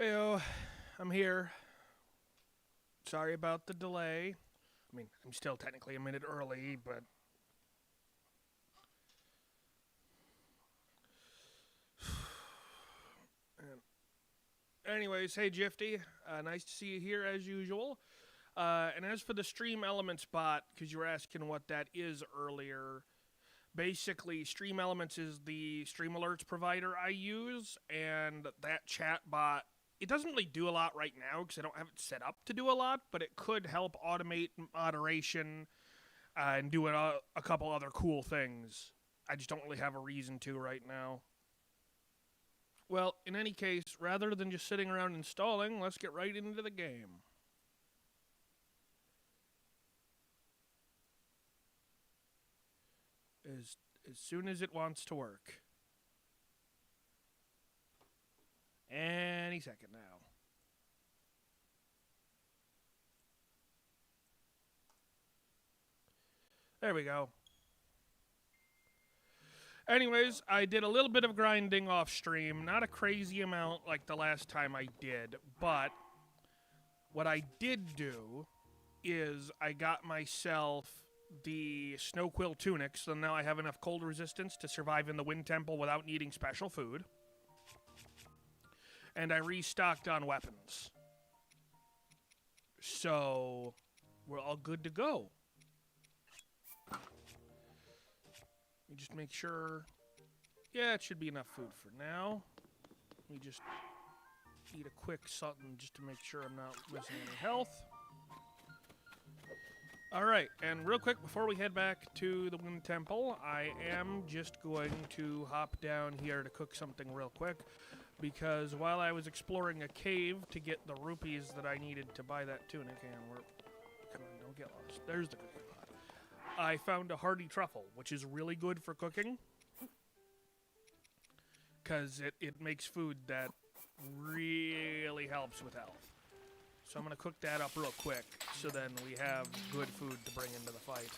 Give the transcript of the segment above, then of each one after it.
Heyo, I'm here. Sorry about the delay. I mean, I'm still technically a minute early, but anyways, hey Jifty, nice to see you here as usual. And as for the Stream Elements bot, because you were asking what that is earlier, basically Stream Elements is the Stream Alerts provider I use, and that chat bot. It doesn't really do a lot right now because I don't have it set up to do a lot, but it could help automate moderation and do a couple other cool things. I just don't really have a reason to right now. Well, in any case, rather than just sitting around installing, let's get right into the game. As soon as it wants to work. Any second now. There we go. Anyways, I did a little bit of grinding off stream. Not a crazy amount like the last time I did, but what I did do is I got myself the Snow Quill tunic, so now I have enough cold resistance to survive in the Wind Temple without needing special food. And I restocked on weapons. So we're all good to go. Let me just make sure. Yeah, it should be enough food for now. Let me just eat a quick something just to make sure I'm not losing any health. Alright, and real quick before we head back to the Wind Temple, I am just going to hop down here to cook something real quick. Because while I was exploring a cave to get the rupees that I needed to buy that tunic, and come on, don't get lost. There's the cooking pot. I found a hardy truffle, which is really good for cooking. Because it makes food that really helps with health. So I'm going to cook that up real quick, so then we have good food to bring into the fight.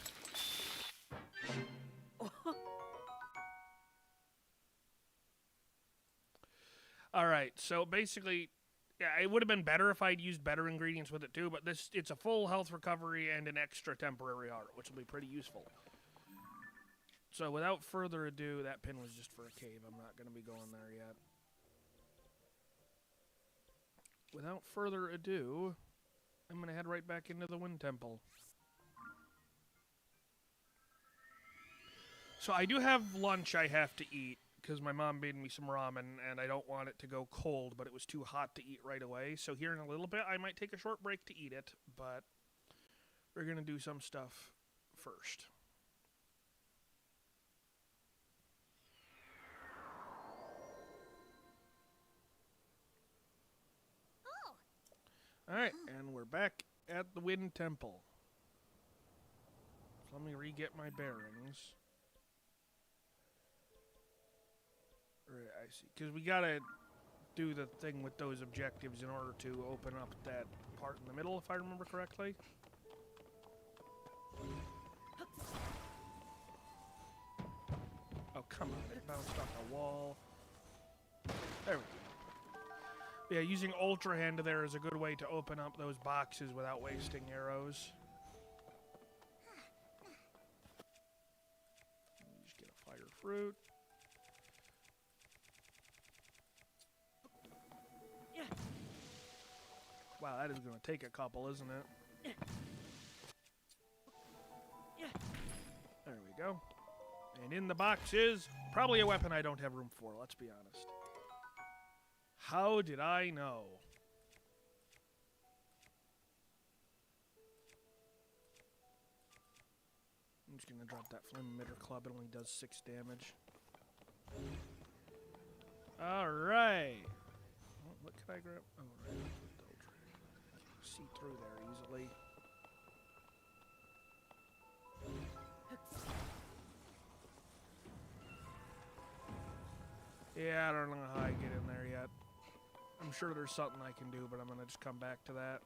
Alright, so basically, yeah, it would have been better if I'd used better ingredients with it too, but it's a full health recovery and an extra temporary heart, which will be pretty useful. So without further ado, that pin was just for a cave. I'm not going to be going there yet. Without further ado, I'm going to head right back into the Wind Temple. So I do have lunch I have to eat, because my mom made me some ramen, and I don't want it to go cold, but it was too hot to eat right away. So here in a little bit, I might take a short break to eat it, but we're going to do some stuff first. Alright, and we're back at the Wind Temple. So let me re-get my bearings. Right, I see. Because we gotta do the thing with those objectives in order to open up that part in the middle, if I remember correctly. Oh, come on. It bounced off the wall. There we go. Yeah, using Ultra Hand there is a good way to open up those boxes without wasting arrows. Just get a fire fruit. Wow, that is going to take a couple, isn't it? There we go. And in the box is probably a weapon I don't have room for, let's be honest. How did I know? I'm just going to drop that Flame Emitter Club. It only does 6 damage. Alright. Oh, what can I grab? Oh, right. See through there easily. Yeah, I don't know how I get in there yet. I'm sure there's something I can do, but I'm going to just come back to that.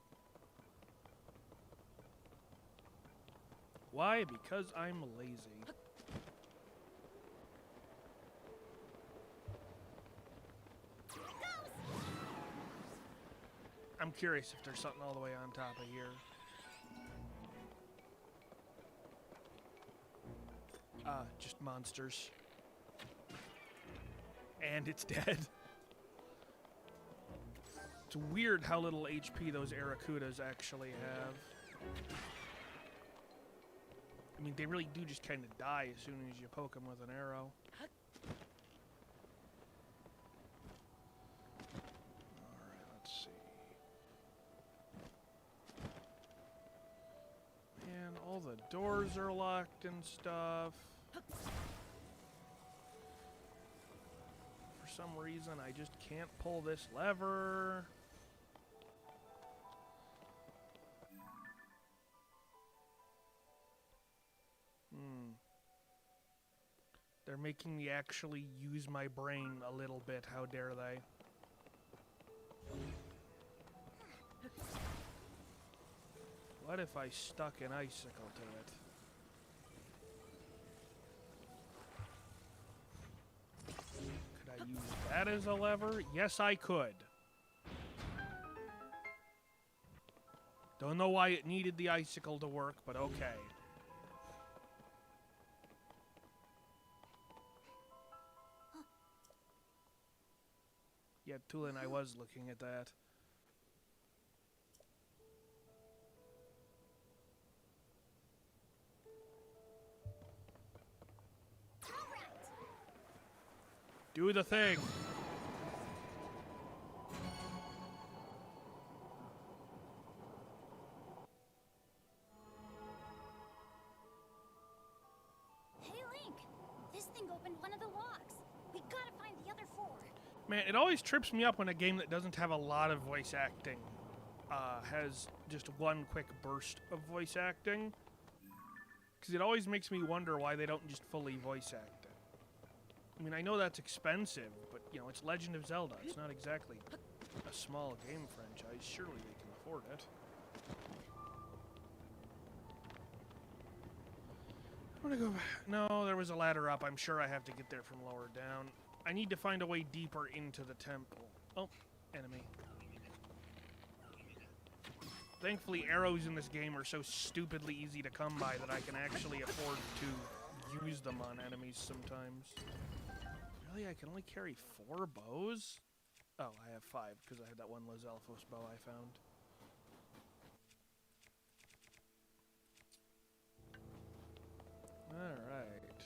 Why? Because I'm lazy. I'm curious if there's something all the way on top of here. Just monsters. And it's dead. It's weird how little HP those Aracudas actually have. I mean, they really do just kind of die as soon as you poke them with an arrow. Alright, let's see. Man, all the doors are locked and stuff. For some reason, I just can't pull this lever. They're making me actually use my brain a little bit. How dare they? What if I stuck an icicle to it? Could I use that as a lever? Yes, I could. Don't know why it needed the icicle to work, but okay. Yeah, Tulin, I was looking at that. Do the thing. Hey, Link! This thing opened one of the locks. We gotta find the other 4. Man, it always trips me up when a game that doesn't have a lot of voice acting has just one quick burst of voice acting. Because it always makes me wonder why they don't just fully voice act it. I mean, I know that's expensive, but, you know, it's Legend of Zelda. It's not exactly a small game franchise. Surely they can afford it. I'm gonna go back. No, there was a ladder up. I'm sure I have to get there from lower down. I need to find a way deeper into the temple. Oh, enemy. Thankfully, arrows in this game are so stupidly easy to come by that I can actually afford to use them on enemies sometimes. Really? I can only carry 4 bows? Oh, I have 5 because I had that one Lazelphos bow I found. Alright.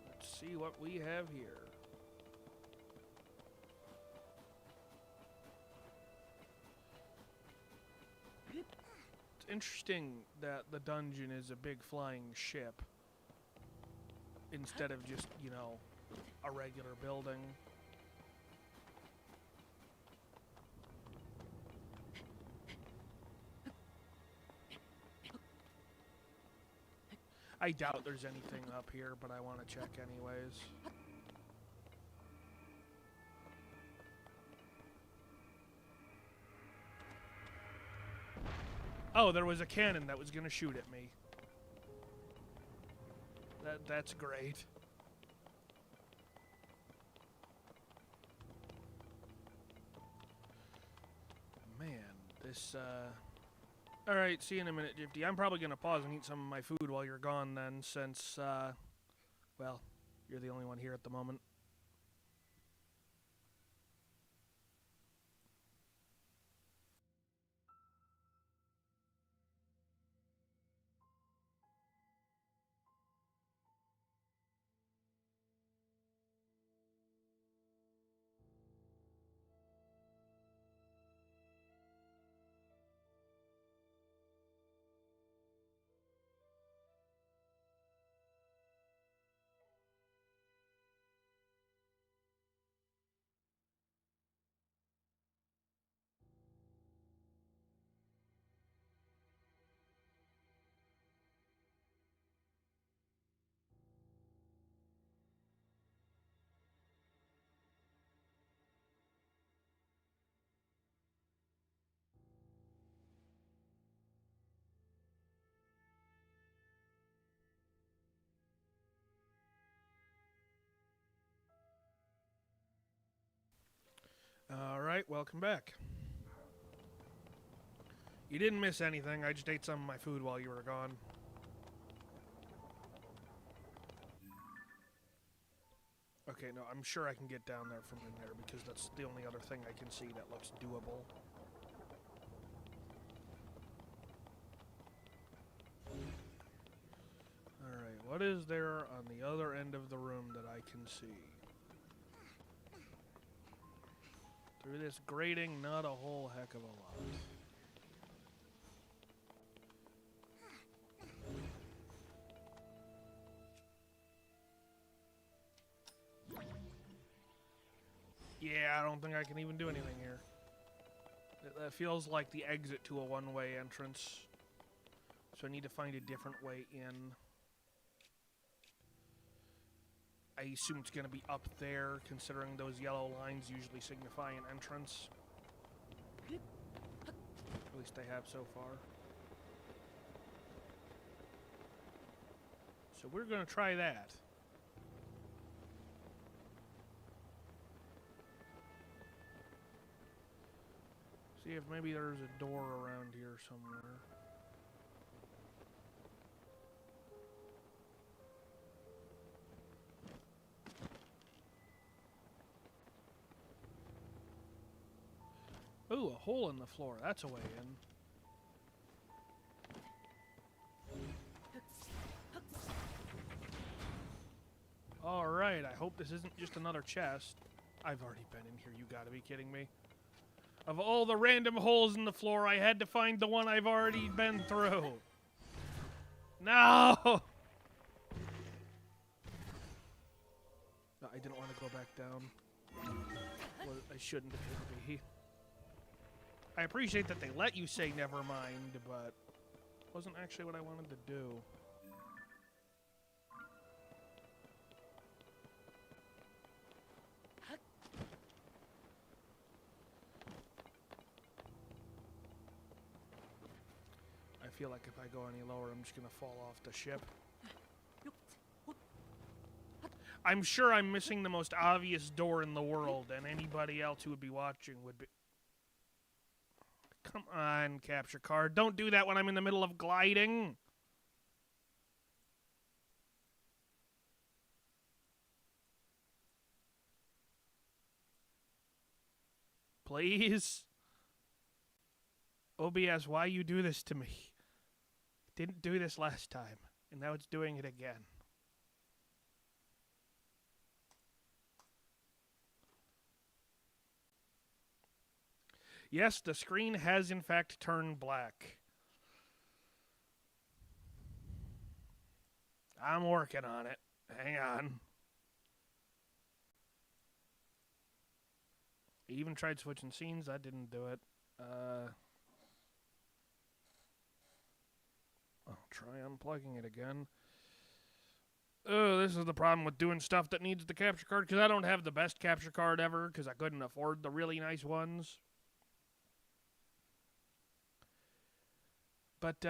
Let's see what we have here. It's interesting that the dungeon is a big flying ship instead of just, you know, a regular building. I doubt there's anything up here, but I want to check anyways. Oh, there was a cannon that was going to shoot at me. That's great. Man, this, Alright, see you in a minute, Jifty. I'm probably going to pause and eat some of my food while you're gone then, since, well, you're the only one here at the moment. Alright, welcome back. You didn't miss anything. I just ate some of my food while you were gone. Okay, no, I'm sure I can get down there from in there because that's the only other thing I can see that looks doable. Alright, what is there on the other end of the room that I can see? Through this grating, not a whole heck of a lot. Yeah, I don't think I can even do anything here. That feels like the exit to a one-way entrance. So I need to find a different way in. I assume it's going to be up there, considering those yellow lines usually signify an entrance. At least they have so far. So we're going to try that. See if maybe there's a door around here somewhere. Ooh, a hole in the floor. That's a way in. Alright, I hope this isn't just another chest. I've already been in here, you gotta be kidding me. Of all the random holes in the floor, I had to find the one I've already been through. No! No, I didn't want to go back down. Well, I shouldn't have hit me. I appreciate that they let you say never mind, but it wasn't actually what I wanted to do. I feel like if I go any lower, I'm just going to fall off the ship. I'm sure I'm missing the most obvious door in the world, and anybody else who would be watching would be... Come on, capture card. Don't do that when I'm in the middle of gliding. Please? OBS, why you do this to me? Didn't do this last time, and now it's doing it again. Yes, the screen has in fact turned black. I'm working on it. Hang on. I even tried switching scenes. That didn't do it. I'll try unplugging it again. Oh, this is the problem with doing stuff that needs the capture card, because I don't have the best capture card ever, because I couldn't afford the really nice ones. But,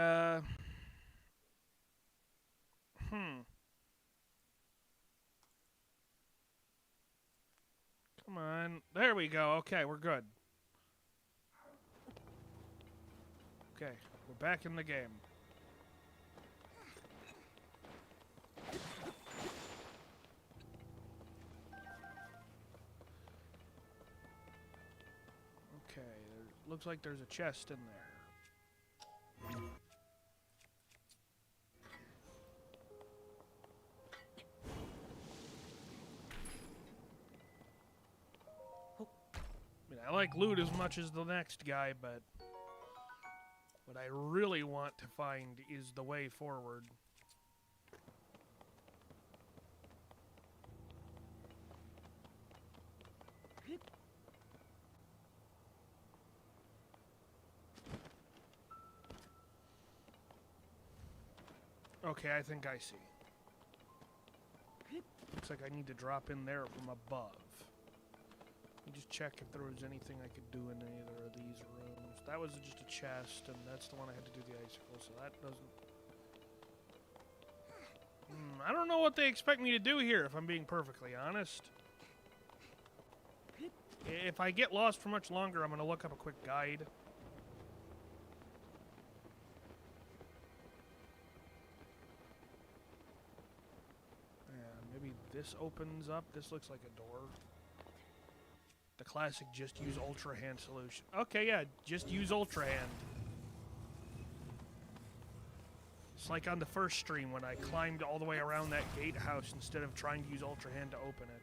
Come on. There we go. Okay, we're good. Okay, we're back in the game. Okay, looks like there's a chest in there. I like loot as much as the next guy, but what I really want to find is the way forward. Okay, I think I see. Looks like I need to drop in there from above. Let me just check if there was anything I could do in either of these rooms. That was just a chest, and that's the one I had to do the icicle, so that doesn't... I don't know what they expect me to do here, if I'm being perfectly honest. If I get lost for much longer, I'm going to look up a quick guide. This opens up. This looks like a door. The classic just use Ultra Hand solution. Okay, yeah, just use Ultra Hand. It's like on the first stream when I climbed all the way around that gatehouse instead of trying to use Ultra Hand to open it.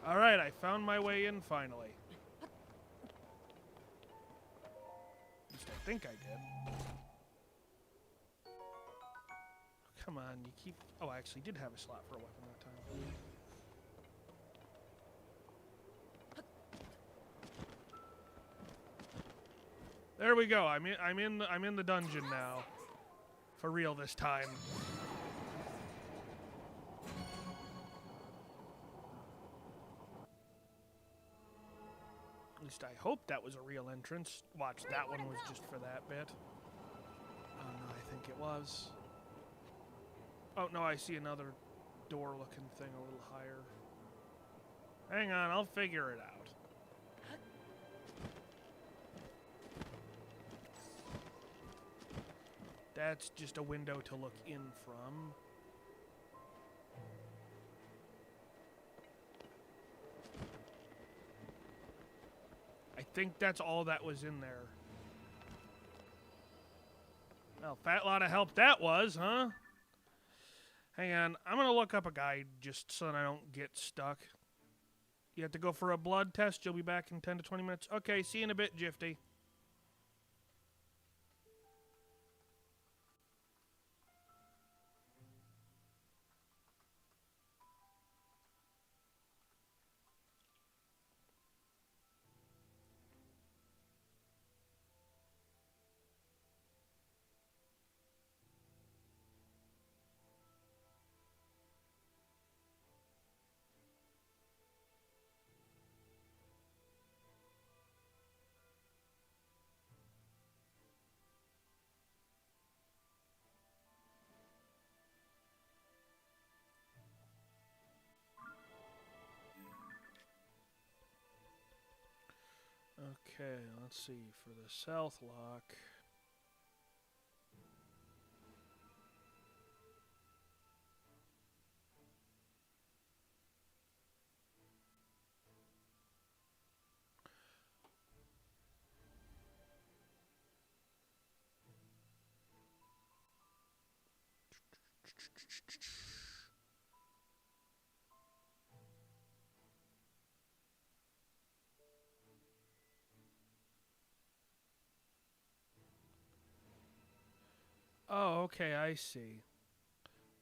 Alright, I found my way in finally. At least I think I did. Come on, you keep... Oh, I actually did have a slot for a weapon that time. There we go. I'm in the dungeon now. For real this time. At least I hope that was a real entrance. Watch, that one was just for that bit. Oh no, I think it was. Oh no, I see another door-looking thing a little higher. Hang on, I'll figure it out. That's just a window to look in from. I think that's all that was in there. Well, fat lot of help that was, huh? Hang on, I'm gonna look up a guide just so that I don't get stuck. You have to go for a blood test. You'll be back in 10 to 20 minutes. Okay, see you in a bit, Jifty. Okay, let's see. For the south lock. Oh, okay, I see.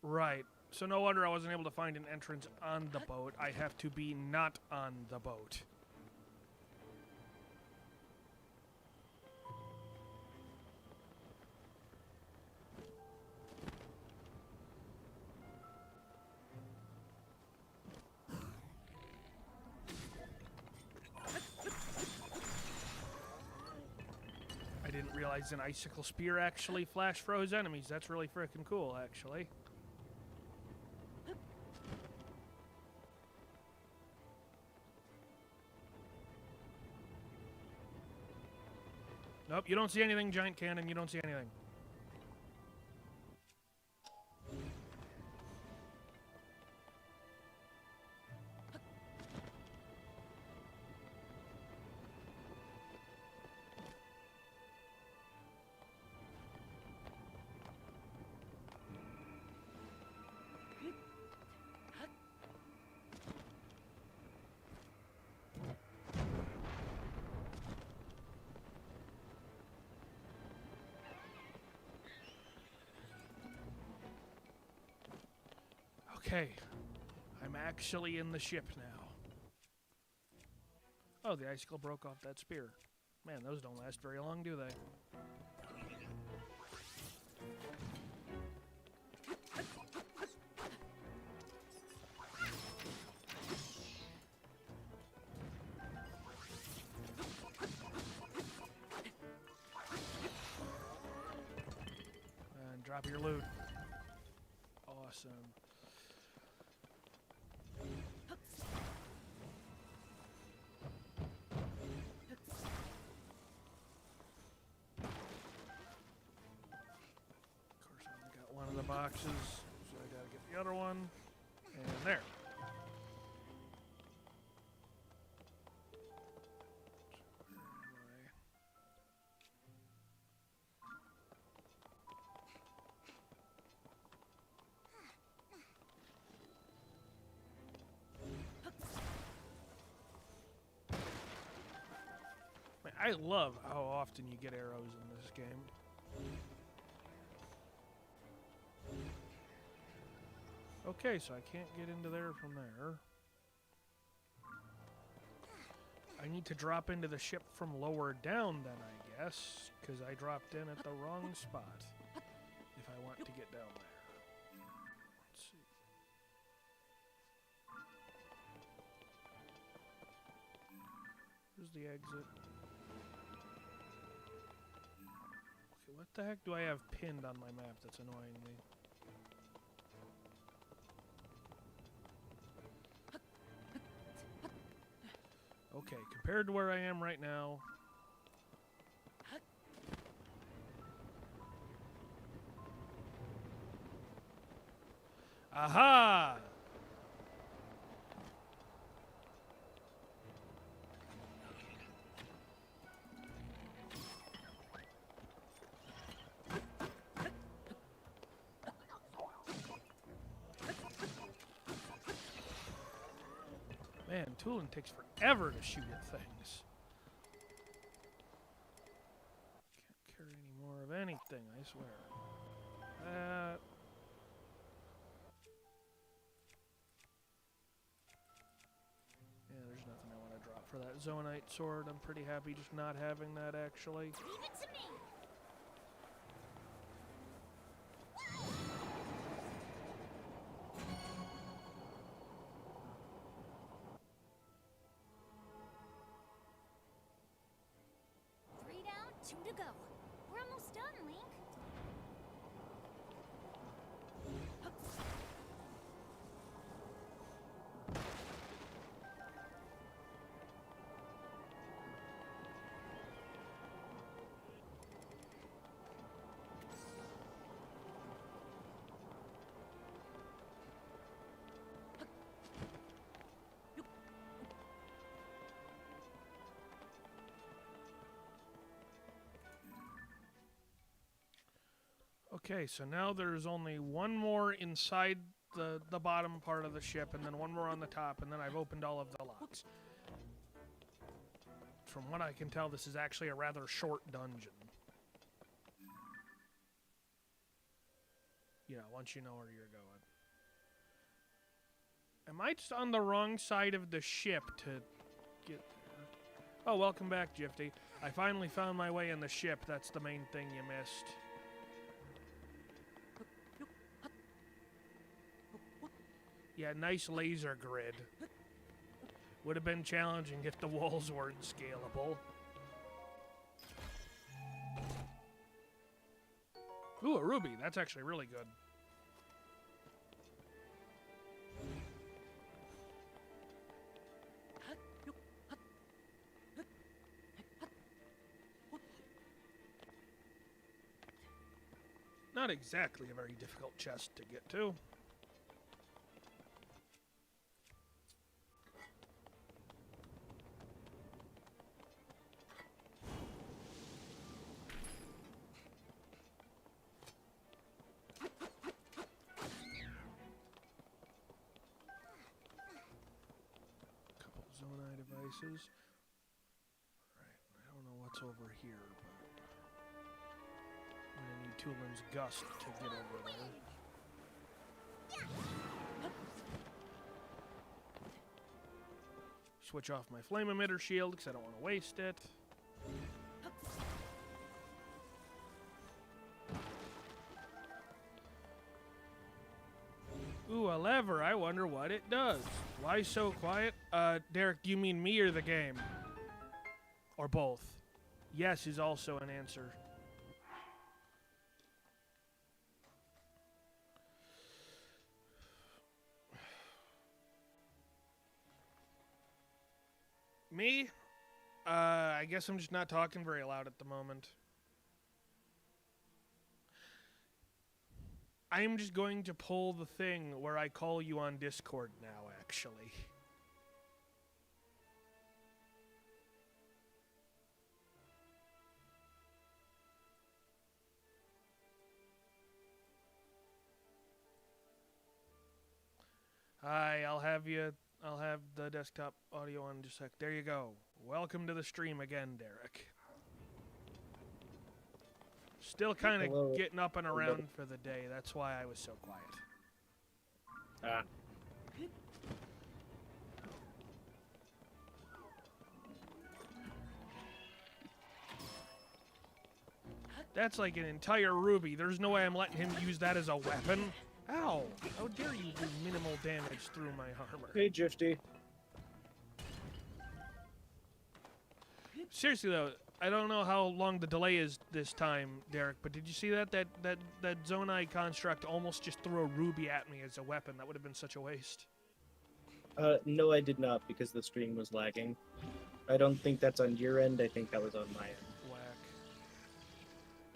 Right. So no wonder I wasn't able to find an entrance on the boat. I have to be not on the boat. I didn't realize an icicle spear actually flash froze enemies. That's really freaking cool, actually. Nope, you don't see anything, Giant Cannon. You don't see anything. Okay, I'm actually in the ship now. Oh, the icicle broke off that spear. Man, those don't last very long, do they? And drop your loot. Awesome. boxes, so I gotta get the other one. And there. Man, I love how often you get arrows in this game. Okay, so I can't get into there from there. I need to drop into the ship from lower down then, I guess, because I dropped in at the wrong spot if I want to get down there. Let's see. Where's the exit? Okay, what the heck do I have pinned on my map that's annoying me? Okay, compared to where I am right now. Aha! Man, tooling takes forever to shoot at things. Can't carry any more of anything, I swear. Yeah, there's nothing I want to drop for that Zonite sword. I'm pretty happy just not having that, actually. Leave it to me. Three down, two to go. We're almost done, Link. Okay, so now there's only one more inside the bottom part of the ship, and then one more on the top, and then I've opened all of the locks. From what I can tell, this is actually a rather short dungeon. You know, once you know where you're going. Am I just on the wrong side of the ship to get there? Oh, welcome back, Jifty. I finally found my way in the ship. That's the main thing you missed. Yeah, nice laser grid. Would have been challenging if the walls weren't scalable. Ooh, a ruby. That's actually really good. Not exactly a very difficult chest to get to. Devices. Alright, I don't know what's over here, but I'm gonna need Tulin's Gust to get over there. Switch off my flame emitter shield because I don't want to waste it. Ooh, a lever. I wonder what it does. Why so quiet? Derek, do you mean me or the game? Or both? Yes is also an answer. Me? I guess I'm just not talking very loud at the moment. I'm just going to pull the thing where I call you on Discord now, actually. Hi, I'll have the desktop audio on in just a sec. There you go. Welcome to the stream again, Derek. Still kind Hello. of getting up and around for the day. That's why I was so quiet. Ah. That's like an entire ruby. There's no way I'm letting him use that as a weapon. Ow! How dare you do minimal damage through my armor? Hey, Drifty. Seriously though, I don't know how long the delay is this time, Derek, but did you see that that Zonai construct almost just threw a ruby at me as a weapon? That would have been such a waste. No, I did not because the stream was lagging. I don't think that's on your end. I think that was on my end. Whack.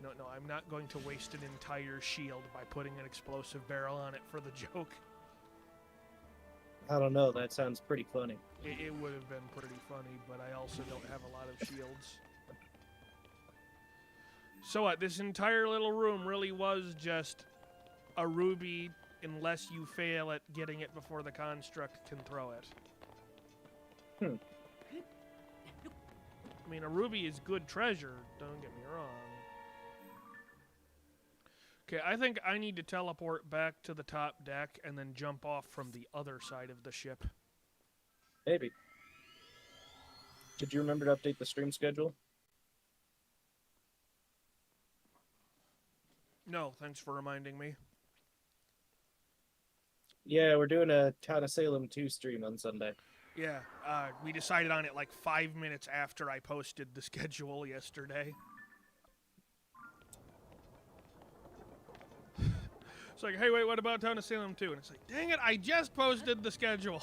No, I'm not going to waste an entire shield by putting an explosive barrel on it for the joke. I don't know. That sounds pretty funny. It would have been pretty funny, but I also don't have a lot of shields. So what? This entire little room really was just a ruby unless you fail at getting it before the construct can throw it. Hmm. I mean, a ruby is good treasure, don't get me wrong. Okay, I think I need to teleport back to the top deck and then jump off from the other side of the ship. Maybe. Did you remember to update the stream schedule? No, thanks for reminding me. Yeah, we're doing a Town of Salem 2 stream on Sunday. Yeah, we decided on it like 5 minutes after I posted the schedule yesterday. It's like, hey, wait, what about Town of Salem 2? And it's like, dang it, I just posted the schedule.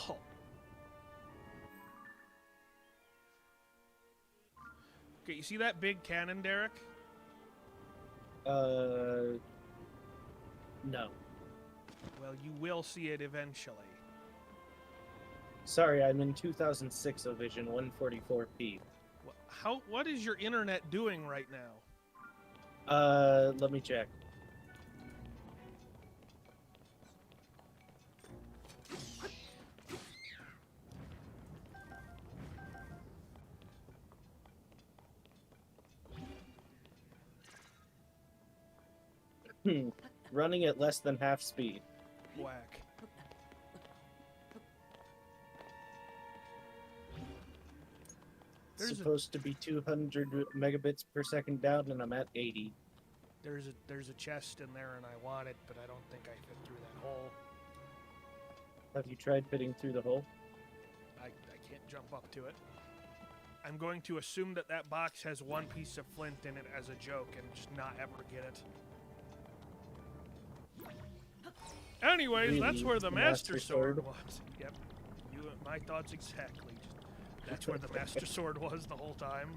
Okay, you see that big cannon, Derek? No. Well, you will see it eventually. Sorry, I'm in 2006 O Vision 144p. What is your internet doing right now? Let me check. Running at less than half speed. Whack. There's Supposed to be 200 megabits per second down, and I'm at 80. There's a chest in there, and I want it, but I don't think I fit through that hole. Have you tried fitting through the hole? I can't jump up to it. I'm going to assume that that box has one piece of flint in it as a joke and just not ever get it. Anyways, Really? that's where the Master Master Sword Sword? was. Yep. My thoughts exactly. That's where the Master Sword was the whole time.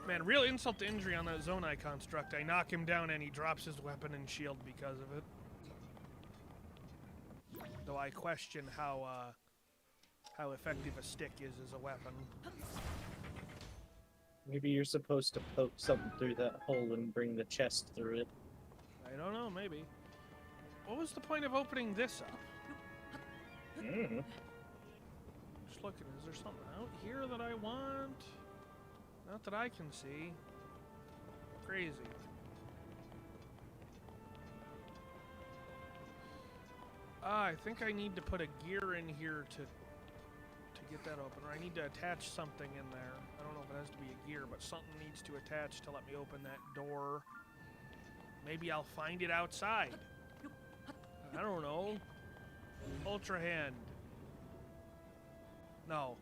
Man, real insult to injury on that Zonai construct. I knock him down and he drops his weapon and shield because of it. Though I question how effective a stick is as a weapon. Maybe you're supposed to poke something through that hole and bring the chest through it. I don't know, maybe. What was the point of opening this up? Mm. Just looking, is there something out here that I want? Not that I can see. Crazy. I think I need to put a gear in here to get that open, or I need to attach something in there. I don't know if it has to be a gear, but something needs to attach to let me open that door. Maybe I'll find it outside. I don't know. Ultra hand. No.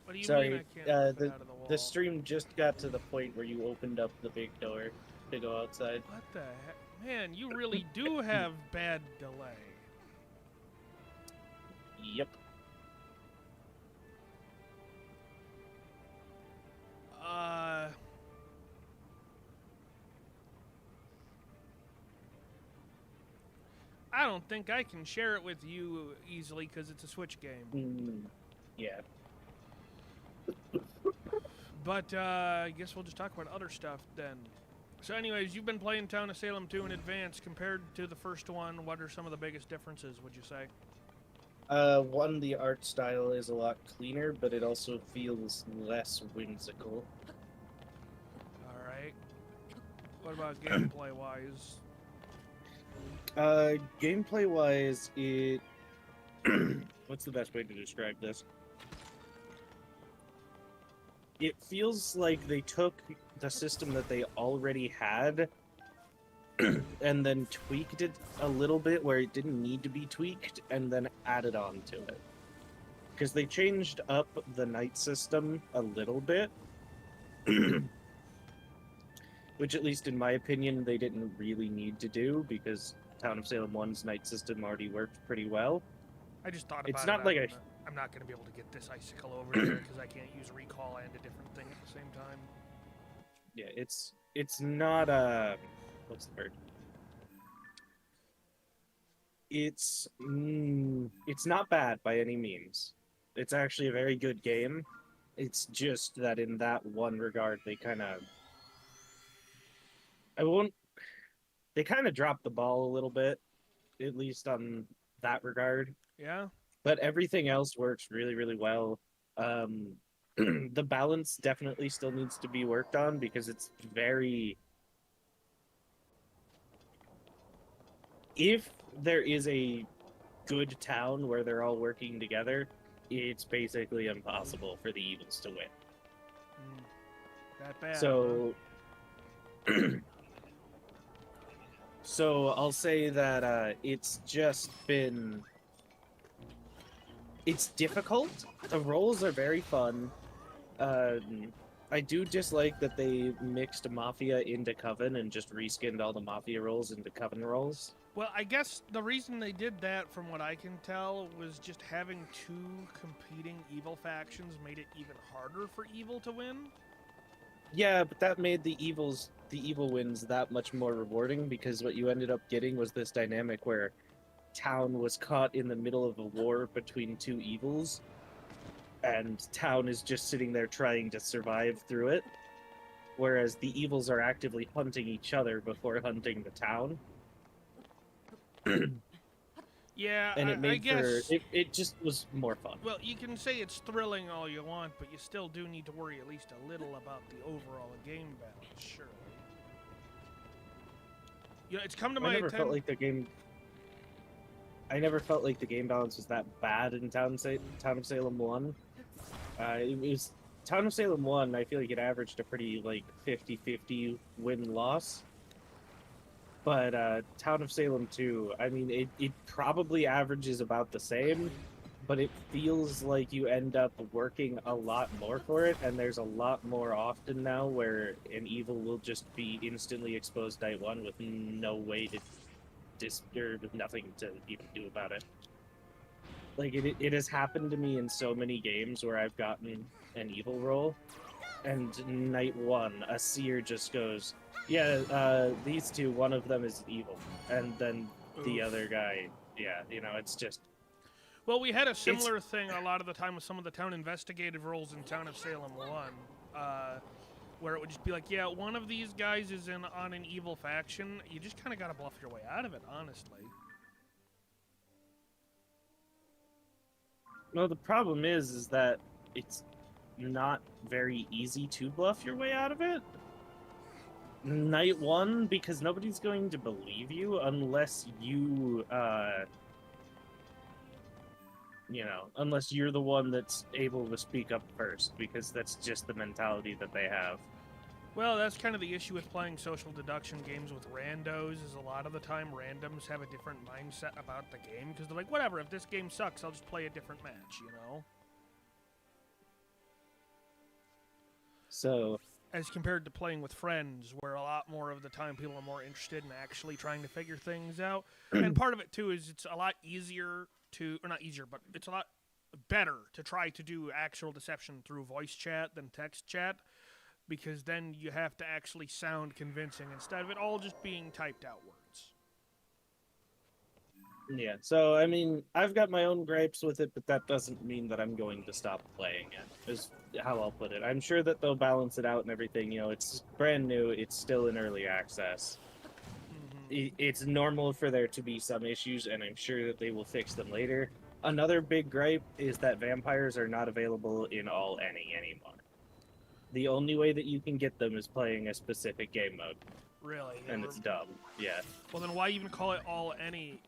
What do you mean I Sorry, can't get the out of the The stream just got to the point where you opened up the big door to go outside. What the heck? Man, you really do have bad delay. Yep. I don't think I can share it with you easily because it's a Switch game. Yeah. But I guess we'll just talk about other stuff then. So anyways, you've been playing Town of Salem 2 in advance. Compared to the first one, what are some of the biggest differences, would you say? One, the art style is a lot cleaner, but it also feels less whimsical. Alright. What about gameplay-wise? Gameplay-wise, it... What's the best way to describe this? It feels like they took the system that they already had and then tweaked it a little bit where it didn't need to be tweaked and then added on to it. Because they changed up the night system a little bit, which at least in my opinion they didn't really need to do because Town of Salem 1's night system already worked pretty well. I just thought about It's it. not like I'm not going to be able to get this icicle over there because I can't use recall and a different thing at the same time. Yeah, it's not what's the word? It's not bad by any means. It's actually a very good game. It's just that in that one regard they kind of they kind of dropped the ball a little bit, at least on that regard. Yeah? But everything else works really, really well. The balance definitely still needs to be worked on because it's very... If there is a good town where they're all working together, it's basically impossible for the evils to win. That bad. So... So I'll say that it's just been... It's difficult. The roles are very fun. I do dislike that they mixed Mafia into Coven and just reskinned all the Mafia roles into Coven roles. Well, I guess the reason they did that, from what I can tell, was just having two competing evil factions made it even harder for evil to win. Yeah, but that made the evil wins that much more rewarding because what you ended up getting was this dynamic where Town was caught in the middle of a war between two evils, and Town is just sitting there trying to survive through it, whereas the evils are actively hunting each other before hunting the town. Yeah, And it made I guess... it just was more fun. Well, you can say it's thrilling all you want, but you still do need to worry at least a little about the overall game balance, surely. You know, it's come to my attention... I never felt like the game balance was that bad in Town of Salem 1. It was Town of Salem 1, I feel like it averaged a pretty, 50-50 win-loss. But Town of Salem 2, I mean, it probably averages about the same, but it feels like you end up working a lot more for it, and there's a lot more often now where an evil will just be instantly exposed night 1 with no way to with nothing to even do about it. Like, it has happened to me in so many games where I've gotten an evil roll, and night 1, a seer just goes, yeah, these two, one of them is evil, and then the other guy, yeah, it's just... Well, we had a similar thing a lot of the time with some of the town investigative roles in Town of Salem 1, where it would just be like, yeah, one of these guys is on an evil faction. You just kind of got to bluff your way out of it, honestly. Well, the problem is that it's not very easy to bluff your way out of it. Night 1, because nobody's going to believe you unless you, unless you're the one that's able to speak up first, because that's just the mentality that they have. Well, that's kind of the issue with playing social deduction games with randos, is a lot of the time randoms have a different mindset about the game, because they're like, whatever, if this game sucks, I'll just play a different match, So as compared to playing with friends, where a lot more of the time people are more interested in actually trying to figure things out. And part of it too is it's a lot easier to, or not easier, but it's a lot better to try to do actual deception through voice chat than text chat, because then you have to actually sound convincing instead of it all just being typed out words. yeah, so I mean, I've got my own gripes with it, but that doesn't mean that I'm going to stop playing it. Is how I'll put it. I'm sure that they'll balance it out and everything. You know, it's brand new. It's still in early access. It's normal for there to be some issues, and I'm sure that they will fix them later. Another big gripe is that vampires are not available in all any anymore. The only way that you can get them is playing a specific game mode, Really. and it's dumb. Yeah. Well, then why even call it all any?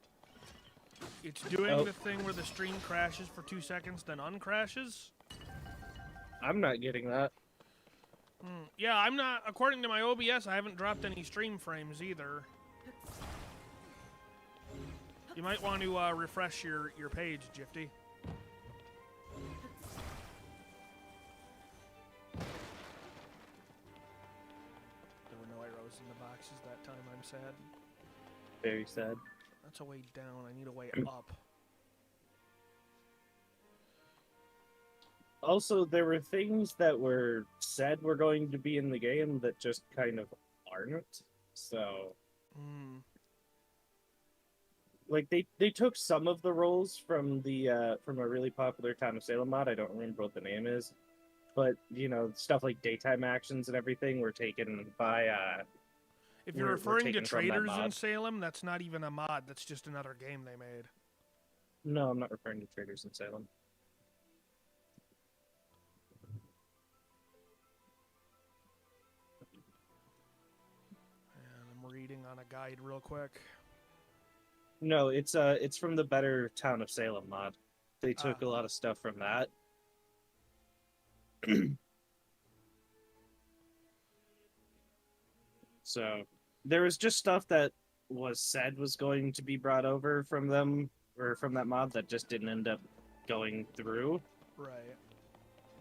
It's doing the thing where the stream crashes for 2 seconds, then uncrashes? I'm not getting that. Yeah, I'm not. According to my OBS, I haven't dropped any stream frames either. You might want to refresh your page, Jifty. There were no arrows in the boxes that time. I'm sad. Very sad. That's a way down. I need a way up. Also, there were things that were said were going to be in the game that just kind of aren't. So, like they took some of the roles from from a really popular Town of Salem mod. I don't remember what the name is, but you know, stuff like daytime actions and everything were taken by. If you're were referring to taken from that Traders in mod. Salem, that's not even a mod. That's just another game they made. No, I'm not referring to Traders in Salem. And I'm reading on a guide real quick. No, it's from the better Town of Salem mod. They took a lot of stuff from that. So there was just stuff that was said was going to be brought over from them or from that mod that just didn't end up going through. Right.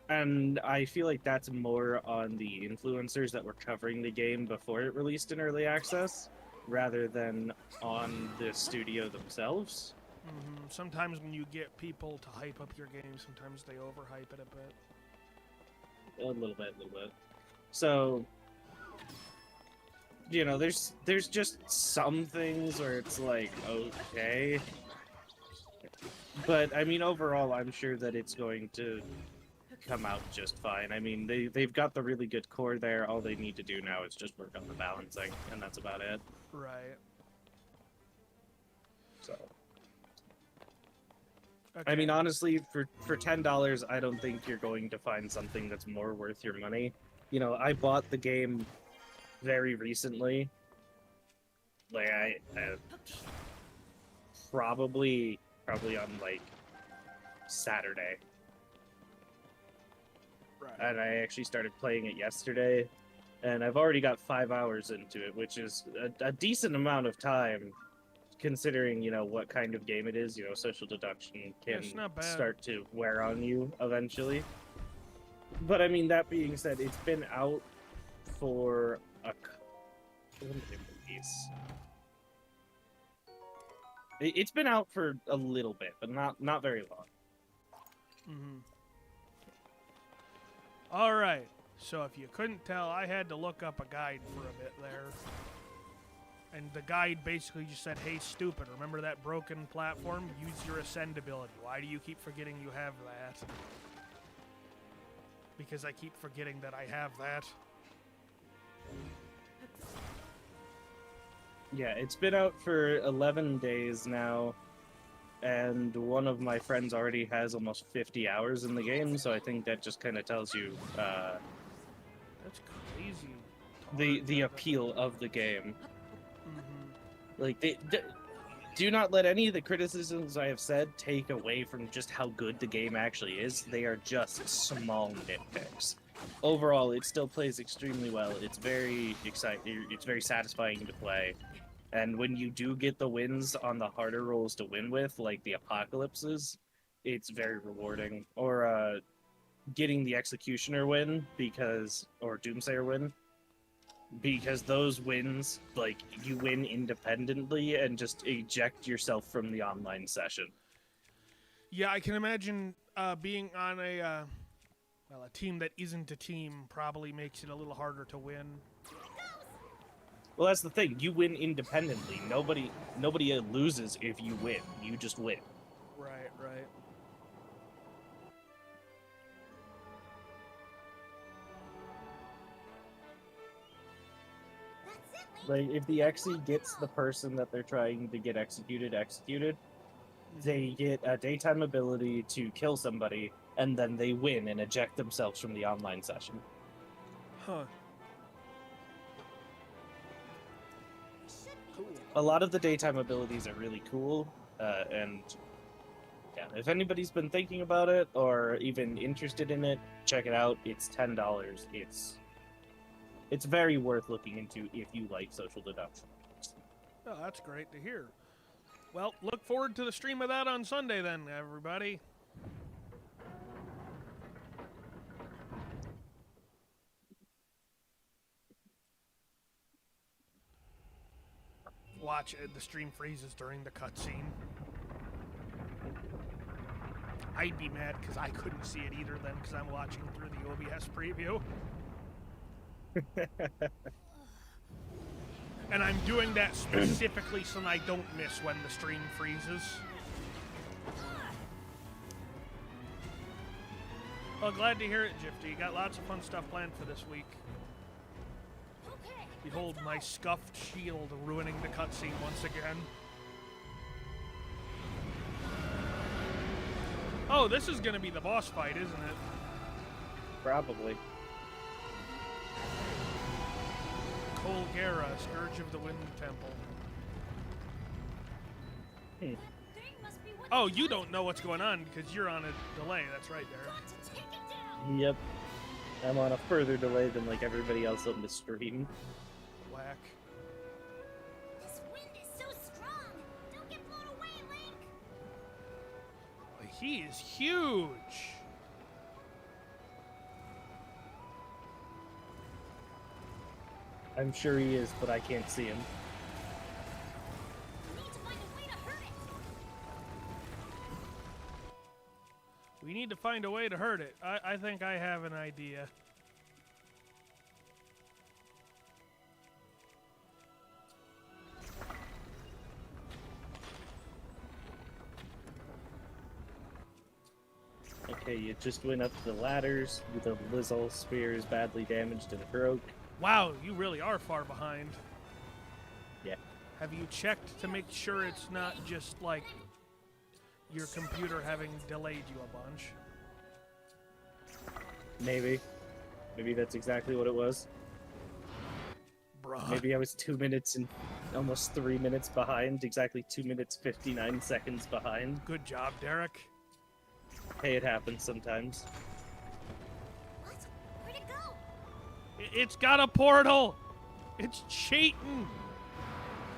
And I feel like that's more on the influencers that were covering the game before it released in early access, rather than on the studio themselves. Sometimes when you get people to hype up your game, sometimes they overhype it a bit. A little bit. So, you know, there's just some things where it's like, okay. But, I mean, overall, I'm sure that it's going to come out just fine. I mean, they've got the really good core there. All they need to do now is just work on the balancing, and that's about it. Right. So, Okay. I mean, honestly, for $10, I don't think you're going to find something that's more worth your money. You know, I bought the game very recently. Like, I probably on, like, Saturday. Right. And I actually started playing it yesterday, and I've already got 5 hours into it, which is a decent amount of time, considering, you know, what kind of game it is. You know, social deduction can it's not bad. start to wear on you eventually. But, I mean, that being said, it's been out for when did it release? It's been out for a little bit, but not very long. All right. So if you couldn't tell, I had to look up a guide for a bit there. And the guide basically just said, hey, stupid, remember that broken platform? Use your ascend ability. Why do you keep forgetting you have that? Because I keep forgetting that I have that. Yeah, it's been out for 11 days now, and one of my friends already has almost 50 hours in the game, so I think that just kind of tells you That's crazy. the appeal of the game. Like, do not let any of the criticisms I have said take away from just how good the game actually is. They are just small nitpicks. Overall, it still plays extremely well. It's very exciting. It's very satisfying to play. And when you do get the wins on the harder roles to win with, like the apocalypses, it's very rewarding. Or getting the Executioner win or Doomsayer win, because those wins, like, you win independently and just eject yourself from the online session. Yeah, I can imagine being on a team that isn't a team probably makes it a little harder to win. Well, that's the thing. You win independently. Nobody loses if you win. You just win. Right, right. That's it, Link. Like, if the Exy gets the person that they're trying to get executed, they get a daytime ability to kill somebody, and then they win and eject themselves from the online session. Huh. Should be Cool. A lot of the daytime abilities are really cool, and yeah, if anybody's been thinking about it or even interested in it, check it out. It's $10. It's very worth looking into if you like social deduction. Oh, that's great to hear. Well, look forward to the stream of that on Sunday then, everybody. Watch it, the stream freezes during the cutscene. I'd be mad because I couldn't see it either then because I'm watching through the OBS preview. And I'm doing that specifically so I don't miss when the stream freezes. Well, glad to hear it, Jifty. You got lots of fun stuff planned for this week. okay. Behold my scuffed shield ruining the cutscene once again. Oh, this is gonna be the boss fight, isn't it? Probably. Colgera, Scourge of the Wind Temple. That thing must be what Oh, the you guys don't know what's going on because you're on a delay. That's right, Derek. got to take it down. Yep. I'm on a further delay than like everybody else on the stream. Whack. This wind is so strong. Don't get blown away, Link. He is huge. I'm sure he is, but I can't see him. We need to find a way to hurt it. We need to find a way to hurt it. I think I have an idea. Okay, you just went up the ladders. The Lizzle spear is badly damaged and broke. Wow, you really are far behind. Yeah. Have you checked to make sure it's not just like your computer having delayed you a bunch? Maybe. Maybe that's exactly what it was. Bruh. Maybe I was 2 minutes and almost 3 minutes behind. Exactly 2 minutes 59 seconds behind. Good job, Derek. Hey, it happens sometimes. What? Where'd it go? It's got a portal! It's cheating!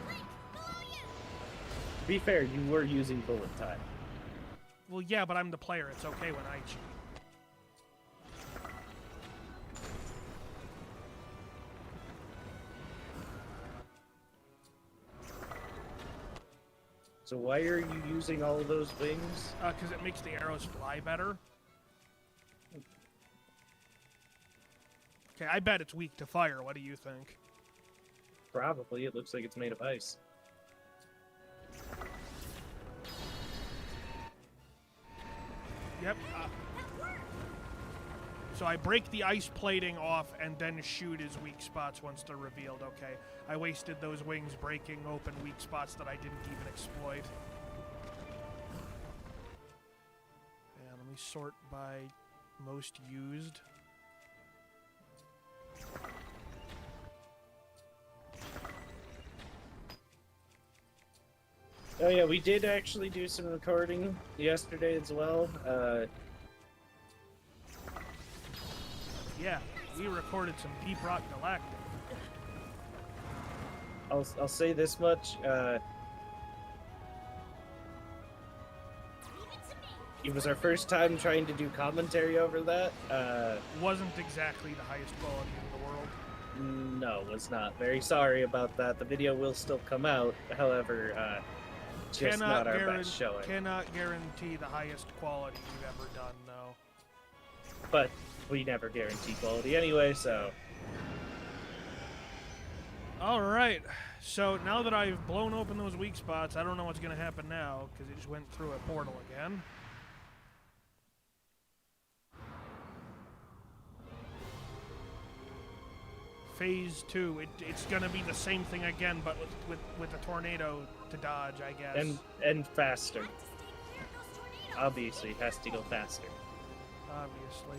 Link, below you. To be fair, you were using bullet time. Well, yeah, but I'm the player. It's okay when I cheat. So why are you using all of those wings? Because it makes the arrows fly better. Okay, I bet it's weak to fire. What do you think? Probably. It looks like it's made of ice. Yep. So I break the ice plating off and then shoot his weak spots once they're revealed. Okay. I wasted those wings breaking open weak spots that I didn't even exploit. And let me sort by most used. Oh yeah, we did actually do some recording yesterday as well. Yeah, we recorded some Deep Rock Galactic. I'll say this much. Leave it to me. It was our first time trying to do commentary over that. Wasn't exactly the highest quality in the world. No, was not. Very sorry about that. The video will still come out. However, just not our best showing. Cannot guarantee the highest quality we've ever done, though. But we never guarantee quality anyway, so... Alright, so now that I've blown open those weak spots, I don't know what's going to happen now, because it just went through a portal again. Phase 2, it's going to be the same thing again, but with a tornado to dodge, I guess. And faster. Have to stay clear of those tornadoes. Obviously, it has to go faster. Obviously.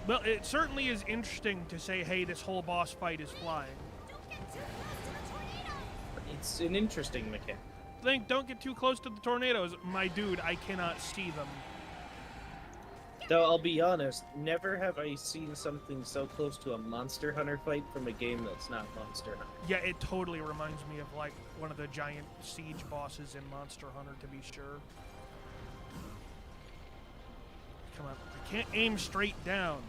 Well, it certainly is interesting to say, hey, this whole boss fight is flying. Don't get too close to the tornadoes. It's an interesting mechanic. Think, don't get too close to the tornadoes. My dude, I cannot see them. Though I'll be honest, never have I seen something so close to a Monster Hunter fight from a game that's not Monster Hunter. Yeah, it totally reminds me of, like, one of the giant siege bosses in Monster Hunter, to be sure. Come on. I can't aim straight down.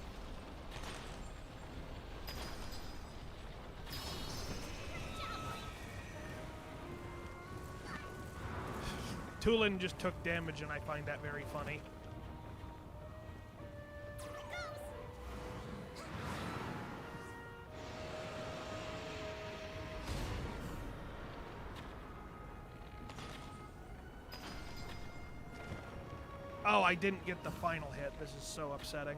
Tulin just took damage, and I find that very funny. Oh, I didn't get the final hit. This is so upsetting.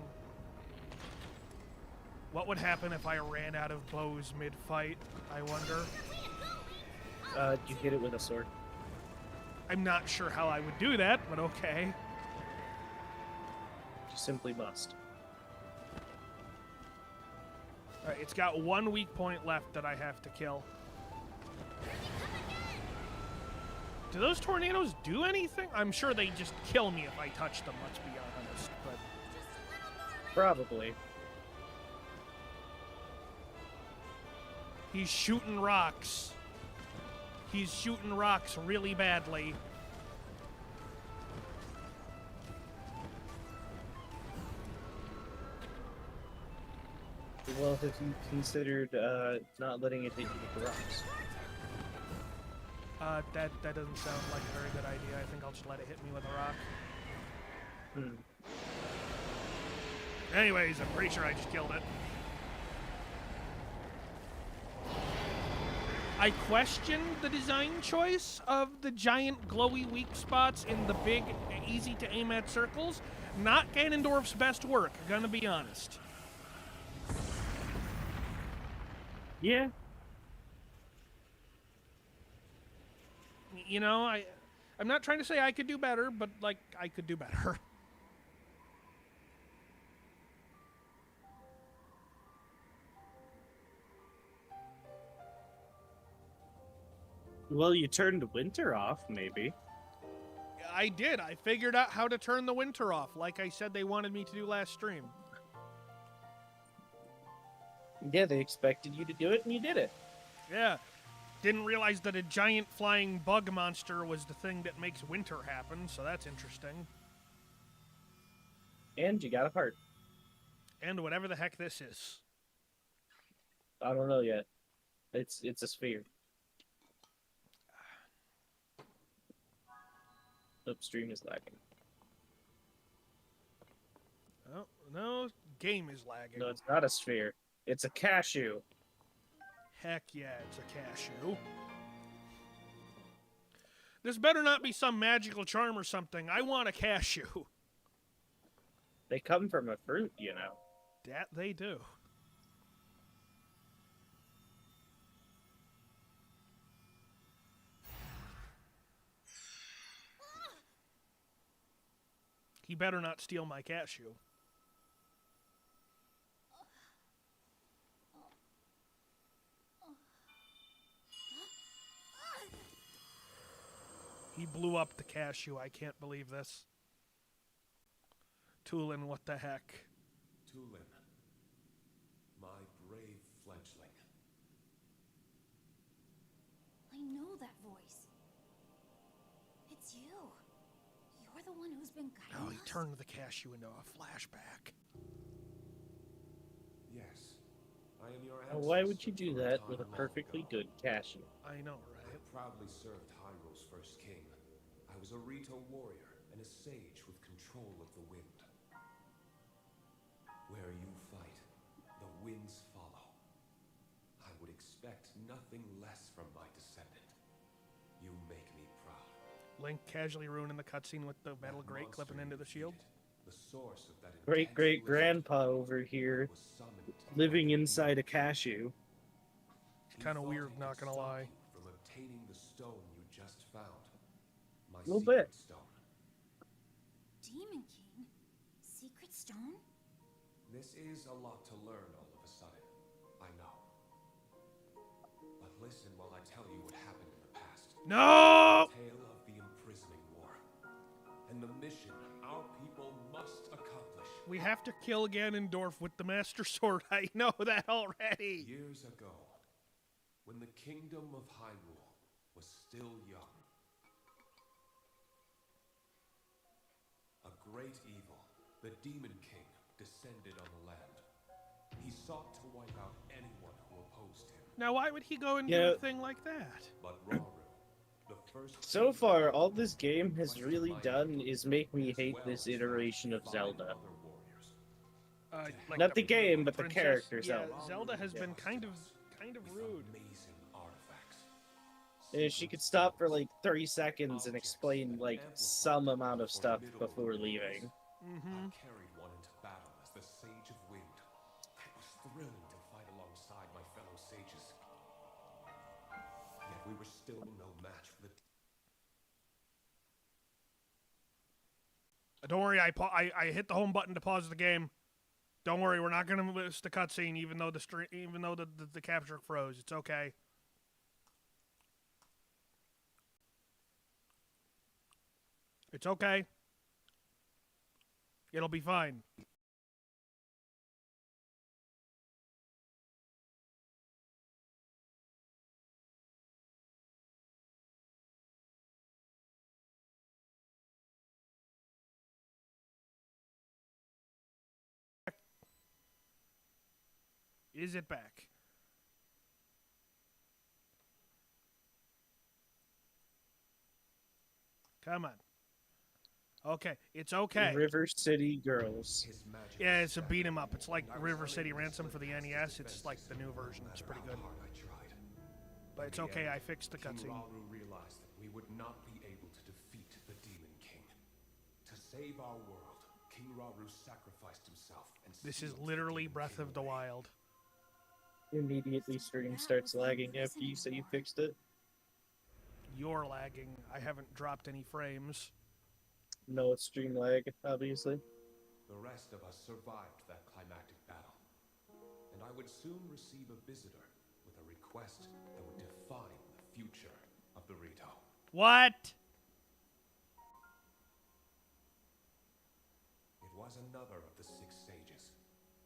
What would happen if I ran out of bows mid-fight, I wonder? You hit it with a sword. I'm not sure how I would do that, but okay. You simply must. Alright, it's got one weak point left that I have to kill. Do those tornadoes do anything? I'm sure they just kill me if I touch them, let's be honest, but... Probably. He's shooting rocks. He's shooting rocks really badly. Well, have you considered not letting it hit you with the rocks? That doesn't sound like a very good idea. I think I'll just let it hit me with a rock. Anyways, I'm pretty sure I just killed it. I question the design choice of the giant glowy weak spots in the big, easy to aim at circles. Not Ganondorf's best work, gonna be honest. Yeah. You know, I'm not trying to say I could do better, but, like, I could do better. Well, you turned winter off, maybe. I did. I figured out how to turn the winter off, like I said they wanted me to do last stream. Yeah, they expected you to do it, and you did it. Yeah. Didn't realize that a giant flying bug monster was the thing that makes winter happen, so that's interesting. And you got a heart. And whatever the heck this is. I don't know yet. It's a sphere. Upstream is lagging. Oh, no, game is lagging. No, it's not a sphere. It's a cashew. Heck yeah, it's a cashew. This better not be some magical charm or something. I want a cashew. They come from a fruit, you know. That they do. He better not steal my cashew. He blew up the cashew. I can't believe this. Tulin, what the heck? Tulin, my brave fledgling. know that voice. It's you. You're the one who's been guiding Oh, us? he turned the cashew into a flashback. Yes, I am your Now, why would you ancestor do from that time with a long perfectly ago. good cashew? I know, I right? proudly served Hyrule's first king. I was a Rito warrior and a sage with control of the wind. Where you fight, the winds follow. I would expect nothing less from my descendant. You make me proud. Link casually ruining the cutscene with the metal That grate clipping monster into you the shield. defeated, the source of that Great intense great blizzard, grandpa over here, was summoned to living fight inside a me. cashew. He Kinda thought weird, he not could gonna stop lie. you from obtaining the stone you just found. My Little secret bit. stone. Demon King? Secret stone? This is a lot to learn all of a sudden. I know. But listen while I tell you what happened in the past. No! The tale of the imprisoning war. And the mission our people must accomplish. We have to kill Ganondorf with the Master Sword. I know that already. Years ago, when the kingdom of Hyrule was still young, a great evil, the Demon King, descended on the land. He sought to wipe out anyone who opposed him. Now, why would he go and do Yeah. a thing like that? But Rauru, the first So king far, of all this game has requested really my done aid, is make me as hate well this as iteration of 5 Zelda. other warriors. Like Not the game, but the princess? character, Yeah, Zelda. Zelda has Yeah. been kind of With rude. amazing artifacts. And she could Secret stop for stones, like 30 seconds and objects explain that like amplified some the amount of powerful stuff middle before worlds. leaving. Mm-hmm. I carried one into battle as the Sage of Wind. It was thrilling to fight alongside my fellow sages. Yet we were still no match for the Don't worry, I hit the home button to pause the game. Don't worry, we're not gonna miss the cutscene, even though the capture froze. It's okay. It's okay. It'll be fine. Is it back? Come on. Okay, it's okay. River City Girls. his magic. Yeah, it's a beat 'em up. It's like I was River City unable to Ransom slip for the past his NES. It's like defenses, the new no version. matter It's pretty how good. hard I tried. But In it's the okay, end, I fixed the King cutscene. Rauru realized that we would not be able to defeat the Demon King. To save our world, King Rauru sacrificed himself and This is sealed the literally Demon Breath King of the away. Wild. Immediately stream That starts was the lagging after you imprisoning say you war. fixed it. You're lagging. I haven't dropped any frames. No, it's stream lag, obviously. The rest of us survived that climactic battle, and I would soon receive a visitor with a request that would define the future of the Rito. What? It was another of the 6 sages,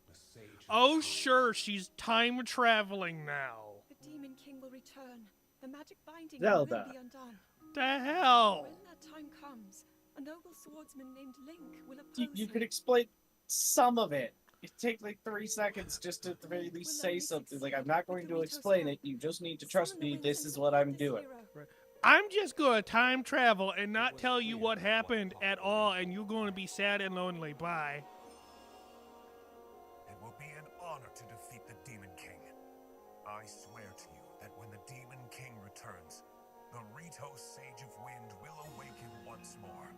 the Sage of Oh, Time. sure, she's time traveling now. The Demon King will return. The magic binding Zelda. will be undone. The hell? When that time comes, a noble swordsman named Link will oppose You could him. explain some of it. It take like 3 seconds just to at the very least say something. Like, I'm not going to explain it. You just need to trust me. This is what I'm doing. I'm just gonna time travel and not tell you what happened at all, and you're gonna be sad and lonely. Bye. It will be an honor to defeat the Demon King. I swear to you that when the Demon King returns, the Rito Sage of Wind will awaken once more.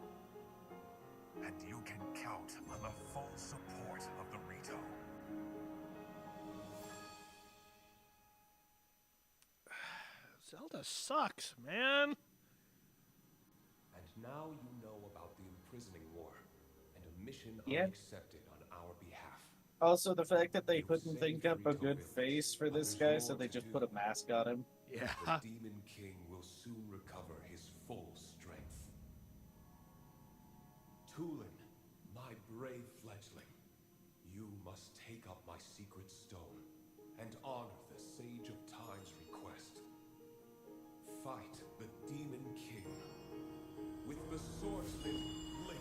And you can count on the full support of the Rito. Zelda sucks, man. And now you know about the imprisoning war and a mission Yeah. unaccepted on our behalf. Also, the fact that they couldn't think up a good face for this guy, so they just put a mask on him. Yeah. The Demon King will soon recover his full strength. Tulin, my brave fledgling, you must take up my secret stone and honor the Sage of Time's request. fight the Demon King with the swordsman Link.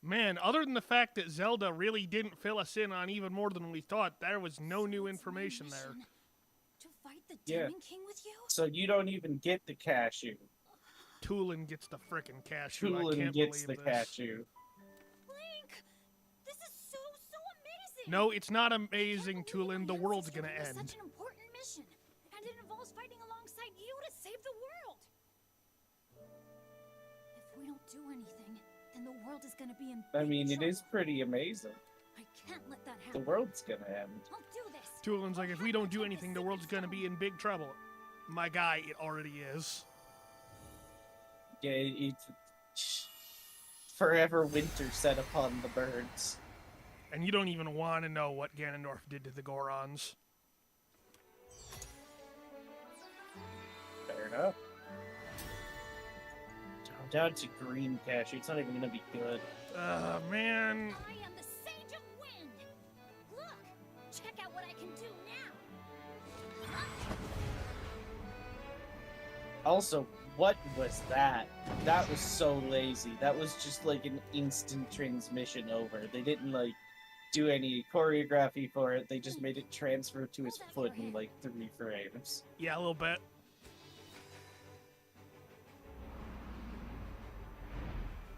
Man, other than the fact that Zelda really didn't fill us in on even more than we thought, there was no new So it's my information there. mission To fight the Yeah. Demon King with you? So you don't even get the cashew. Tulin gets the frickin' cashew. I Tulin can't gets believe the this. cashew. Link! This is so amazing! No, it's not I can't amazing, believe Tulin. The my world's ancestors gonna gave us end. Such an important mission, and it involves fighting alongside you to save the world. If we don't do anything, then the world is gonna be in I big mean, it is trouble. pretty amazing. I can't let that The happen. world's gonna end. I'll do this. Tulin's like, I'll if we have don't to do take anything, the secret world's gonna stone. be in big trouble. My guy, it already is. Yeah, it's forever winter set upon the birds. And you don't even want to know what Ganondorf did to the Gorons. Fair enough. I'm down to green cashew. It's not even gonna be good. Man. I am the Sage of Wind. Look, check out what I can do now. Also, what was that? That was so lazy. That was just like an instant transmission over. They didn't like do any choreography for it. They just made it transfer to his foot in like 3 frames. Yeah, a little bit.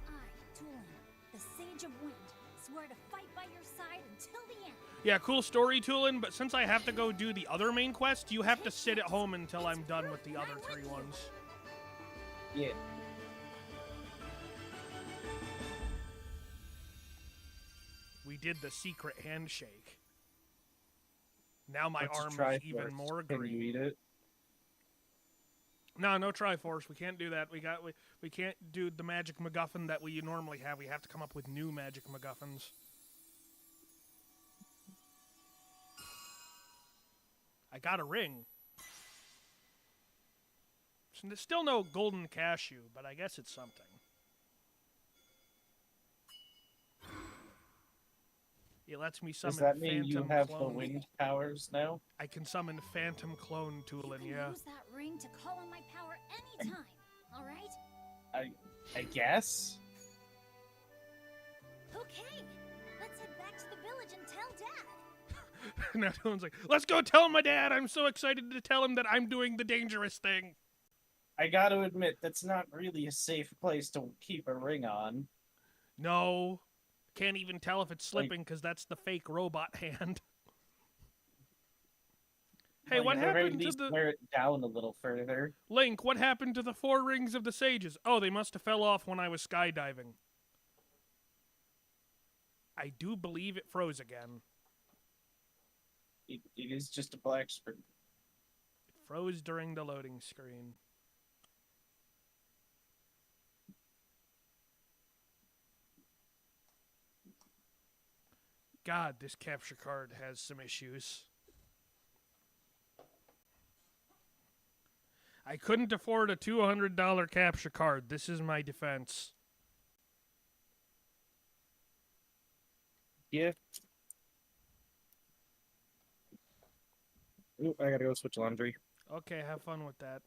I, Tulin, the Sage of Wind, swear to fight by your side until the end. Yeah, cool story, Tulin, but since I have to go do the other main quest, you have to sit at home until I'm done with the other 3 ones. Yeah. We did the secret handshake. Now my What's a arm is Triforce? even more Can green. you eat it? No, no Triforce. We can't do that. We can't do the magic MacGuffin that we normally have. We have to come up with new magic MacGuffins. I got a ring. So there's still no golden cashew, but I guess it's something. It lets me summon Does that mean you Phantom have Clone. the wind powers now? I can summon Phantom Clone You Tulin, can yeah. use that ring to call on my power anytime, all right? I guess? Okay, let's head back to the village and tell Dad. Now Tulin's like, let's go tell my dad. I'm so excited to tell him that I'm doing the dangerous thing. I gotta admit, that's not really a safe place to keep a ring on. No. Can't even tell if it's Like- slipping because that's the fake robot hand. Hey, Like, what at the very happened to least, the... wear it down a little further. Link, what happened to the 4 rings of the sages? Oh, they must have fell off when I was skydiving. I do believe it froze again. It is just a black screen. It froze during the loading screen. God, this capture card has some issues. I couldn't afford a $200 capture card. This is my defense. Yeah. Ooh, I gotta go switch laundry. Okay, have fun with that.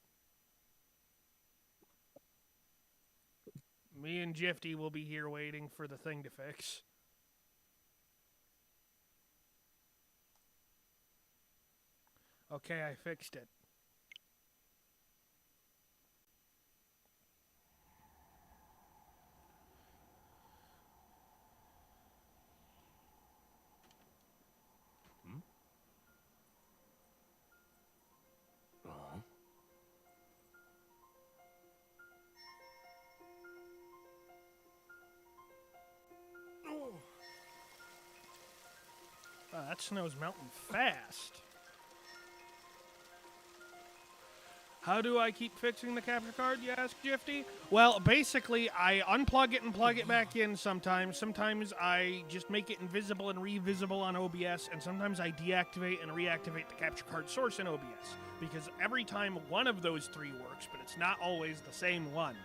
Me and Jifty will be here waiting for the thing to fix. Okay, I fixed it. Oh, that snow's melting fast. How do I keep fixing the capture card, you ask, Jifty? Well, basically, I unplug it and plug it back in sometimes. Sometimes I just make it invisible and revisible on OBS, and sometimes I deactivate and reactivate the capture card source in OBS. Because every time one of those 3 works, but it's not always the same one.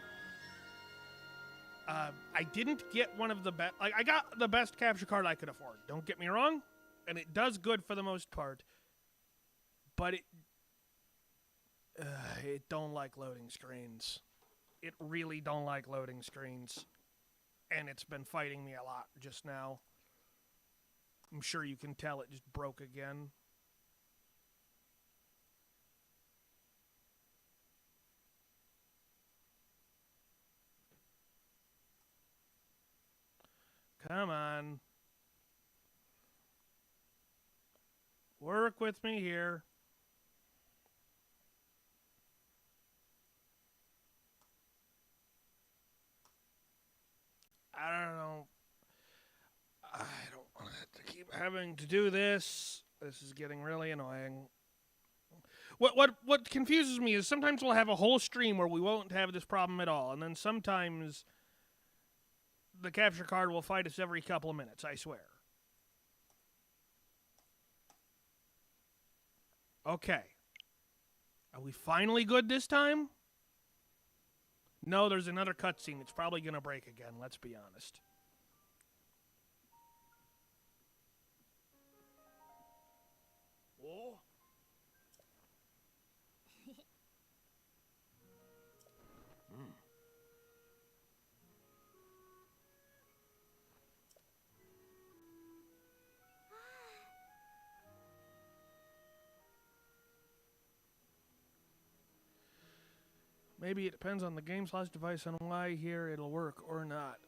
I didn't get one of the best... Like, I got the best capture card I could afford. Don't get me wrong. And it does good for the most part. but it don't like loading screens. It really don't like loading screens. And it's been fighting me a lot just now. I'm sure you can tell it just broke again. Come on. Work with me here. I don't know. I don't want to keep having to do this. This is getting really annoying. What confuses me is sometimes we'll have a whole stream where we won't have this problem at all, and then sometimes the capture card will fight us every couple of minutes, I swear. Okay. Are we finally good this time? No, there's another cutscene. It's probably going to break again, let's be honest. Whoa. Maybe it depends on the game/device on why here it'll work or not.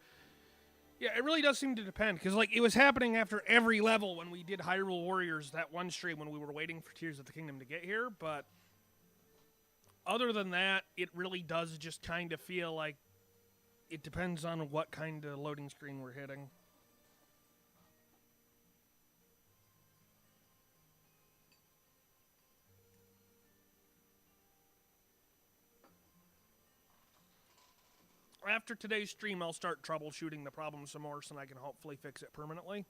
Yeah, it really does seem to depend, because like it was happening after every level when we did Hyrule Warriors, that one stream when we were waiting for Tears of the Kingdom to get here, but other than that, it really does just kind of feel like it depends on what kind of loading screen we're hitting. After today's stream, I'll start troubleshooting the problem some more so I can hopefully fix it permanently.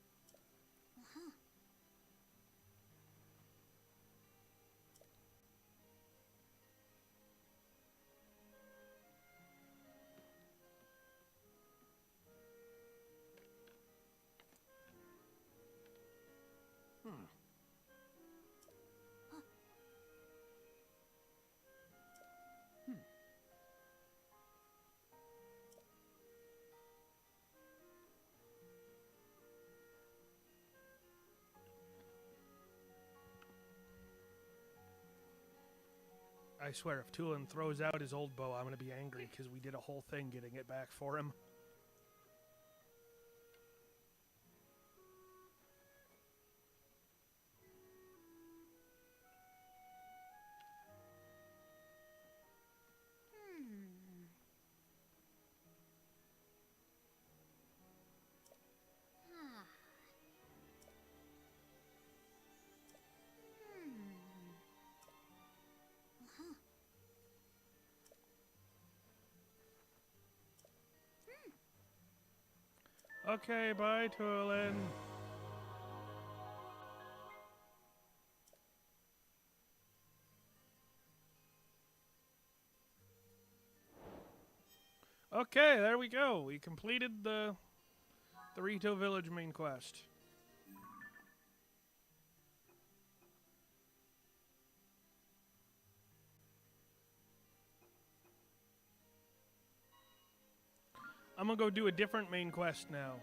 I swear, if Tulin throws out his old bow, I'm going to be angry because we did a whole thing getting it back for him. Okay, bye, Tulin. Okay, there we go. We completed the Rito Village main quest. I'm gonna go do a different main quest now.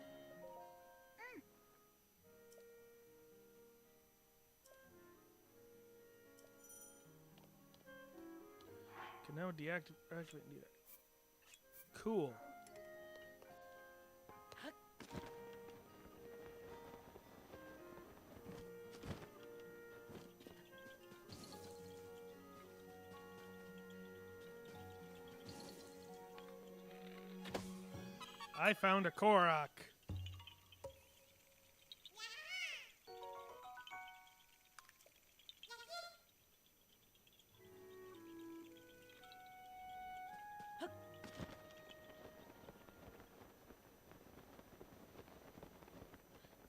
Can now deactivate. Cool. I found a Korok.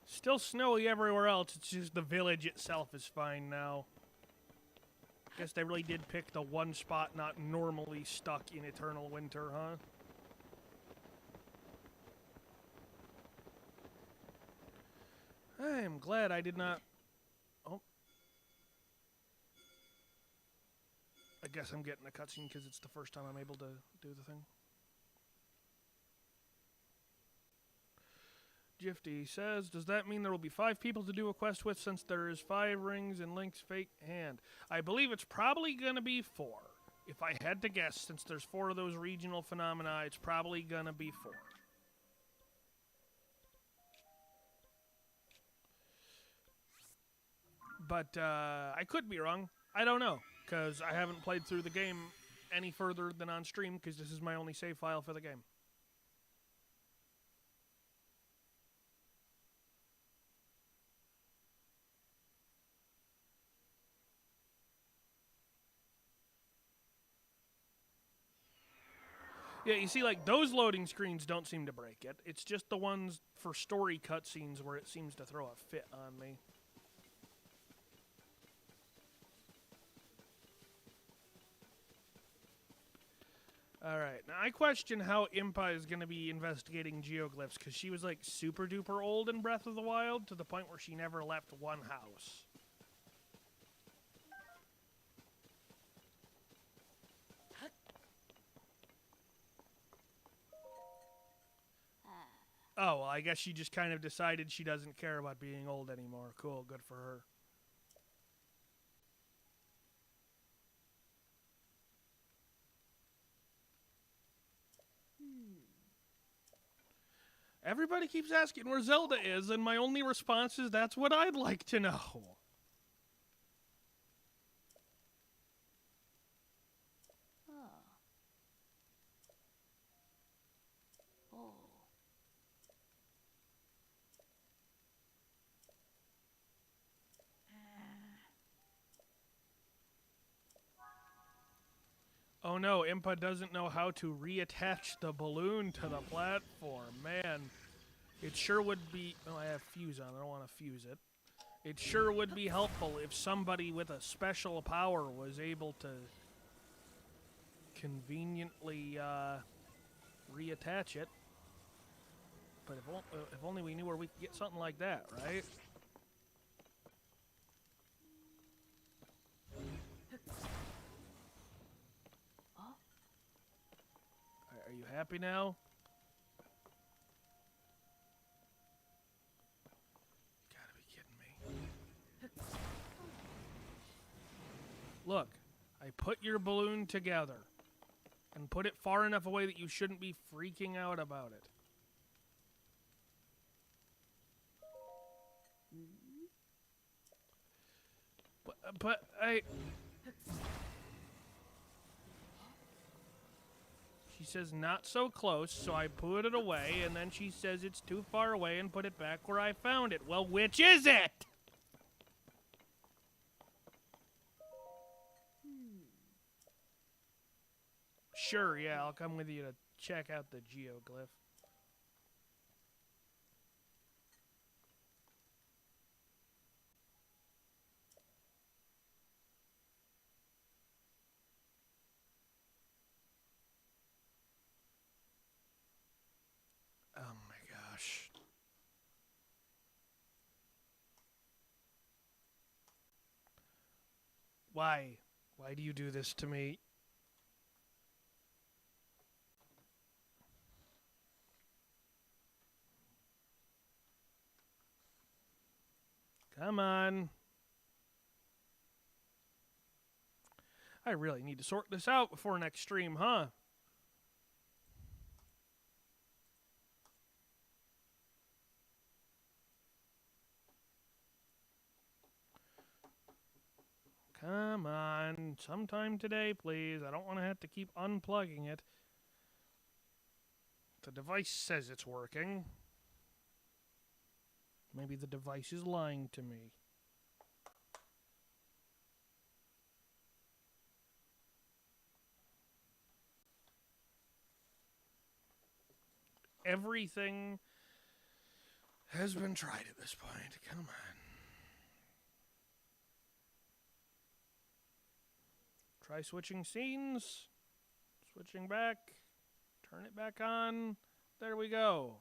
Still snowy everywhere else, it's just the village itself is fine now. Guess they really did pick the one spot not normally stuck in eternal winter, huh? I am glad I did not... Oh. I guess I'm getting a cutscene because it's the first time I'm able to do the thing. Gifty says, does that mean there will be 5 people to do a quest with since there is 5 rings in Link's fake hand? I believe it's probably going to be 4. If I had to guess, since there's 4 of those regional phenomena, it's probably going to be 4. But I could be wrong. I don't know, because I haven't played through the game any further than on stream, because this is my only save file for the game. Yeah, you see, like, those loading screens don't seem to break it. It's just the ones for story cutscenes where it seems to throw a fit on me. Alright, now I question how Impa is going to be investigating geoglyphs, because she was, like, super duper old in Breath of the Wild, to the point where she never left one house. Oh, well, I guess she just kind of decided she doesn't care about being old anymore. Cool, good for her. Everybody keeps asking where Zelda is, and my only response is that's what I'd like to know. Oh no, Impa doesn't know how to reattach the balloon to the platform. Man, it sure would be... Oh, I have fuse on. I don't want to fuse it. It sure would be helpful if somebody with a special power was able to conveniently reattach it. But if only we knew where we could get something like that, right? Are you happy now? You gotta be kidding me. Look, I put your balloon together and put it far enough away that you shouldn't be freaking out about it. But I... She says not so close, so I put it away, and then she says it's too far away and put it back where I found it. Well, which is it? Sure, yeah, I'll come with you to check out the geoglyph. Oh my gosh. Why? Why do you do this to me? Come on. I really need to sort this out before next stream, huh? Come on. Sometime today, please. I don't want to have to keep unplugging it. The device says it's working. Maybe the device is lying to me. Everything has been tried at this point. Come on. Try switching scenes. Switching back. Turn it back on. There we go.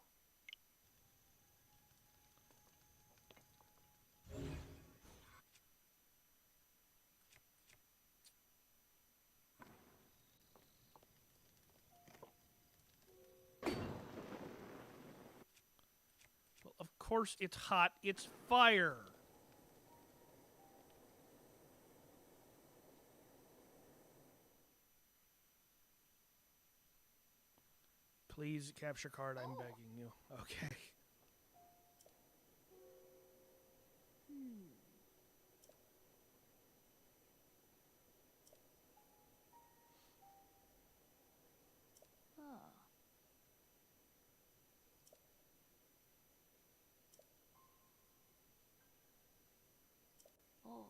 course it's hot. It's fire. Please capture card. I'm begging you. Okay. Oh. Oh.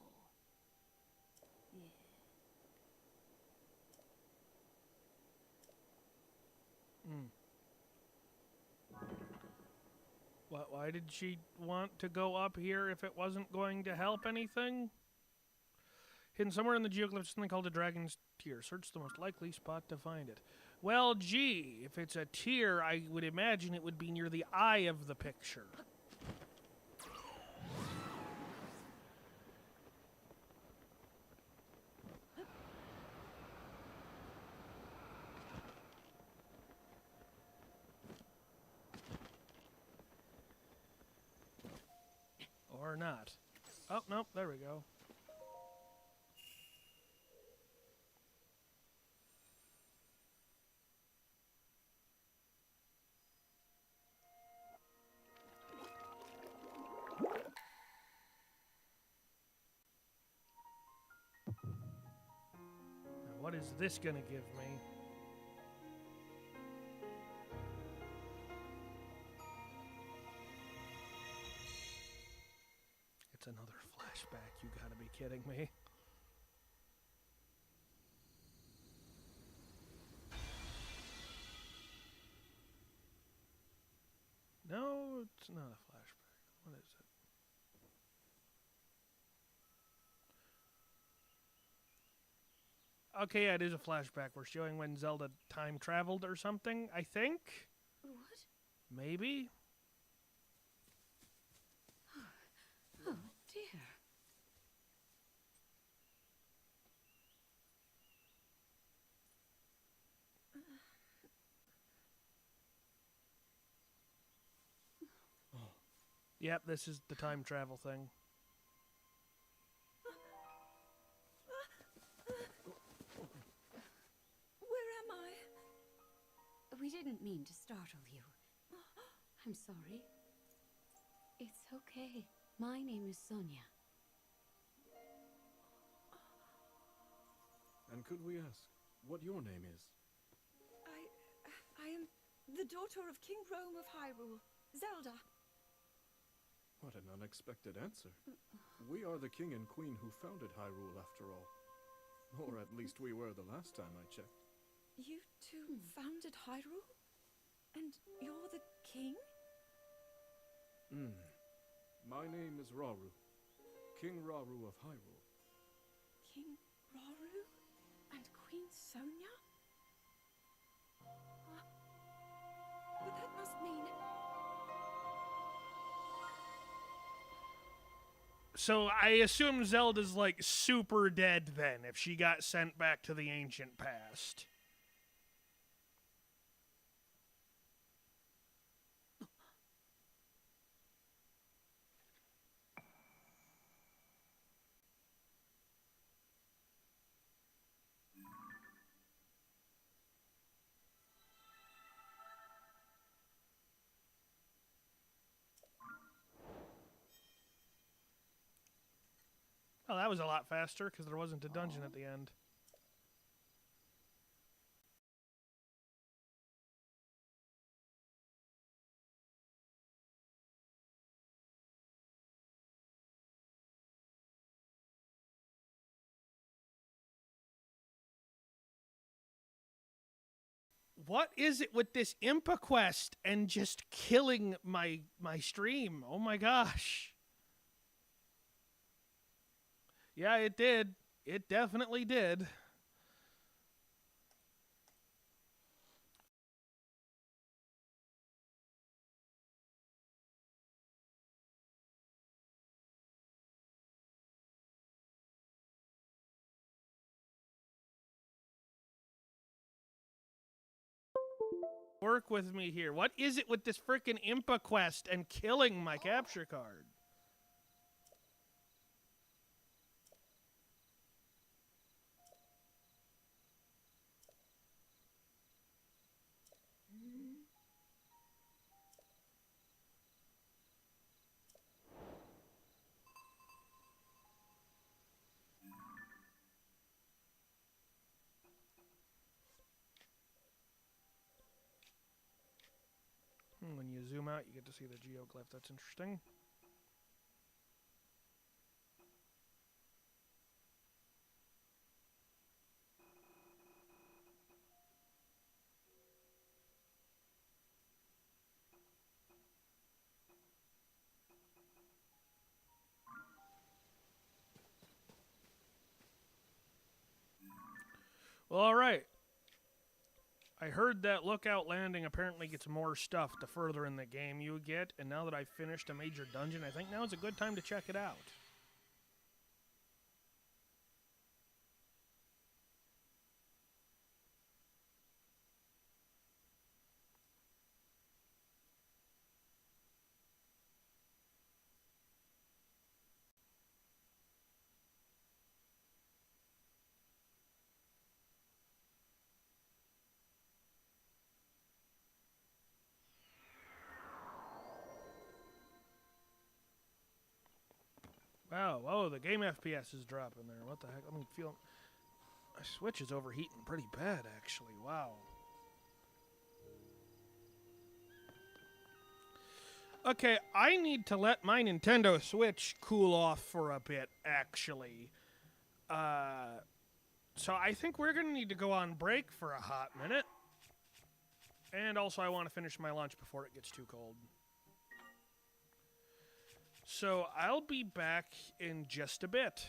Yeah. Why did she want to go up here if it wasn't going to help anything? Hidden somewhere in the geoglyph is something called a dragon's tear. Search the most likely spot to find it. Well, gee, if it's a tear, I would imagine it would be near the eye of the picture. Or not. Oh, nope, there we go. Now, what is this gonna give me? It's another flashback. You gotta be kidding me. No, it's not a flashback. What is it? Okay, yeah, it is a flashback. We're showing when Zelda time traveled or something, I think? What? Maybe? Oh, dear. Yep, this is the time travel thing. Where am I? We didn't mean to startle you. I'm sorry. It's okay. My name is Sonia. And could we ask what your name is? I am the daughter of King Rome of Hyrule, Zelda. What an unexpected answer. We are the king and queen who founded Hyrule, after all. Or at least we were the last time I checked. You two founded Hyrule? And you're the king? My name is Rauru. King Rauru of Hyrule. King Rauru? And Queen Sonia? But that must mean... So I assume Zelda's like super dead then if she got sent back to the ancient past. Oh, that was a lot faster because there wasn't a dungeon at the end. What is it with this Impa quest and just killing my stream? Oh my gosh. Yeah, it did. It definitely did. Work with me here. What is it with this frickin' Impa quest and killing my capture card? When you zoom out, you get to see the geoglyph. That's interesting. Well, all right. I heard that Lookout Landing apparently gets more stuff the further in the game you get, and now that I've finished a major dungeon, I think now is a good time to check it out. Wow, whoa, the game FPS is dropping there. What the heck? Let me feel... My Switch is overheating pretty bad, actually. Wow. Okay, I need to let my Nintendo Switch cool off for a bit, actually. So I think we're going to need to go on break for a hot minute. And also I want to finish my lunch before it gets too cold. So I'll be back in just a bit.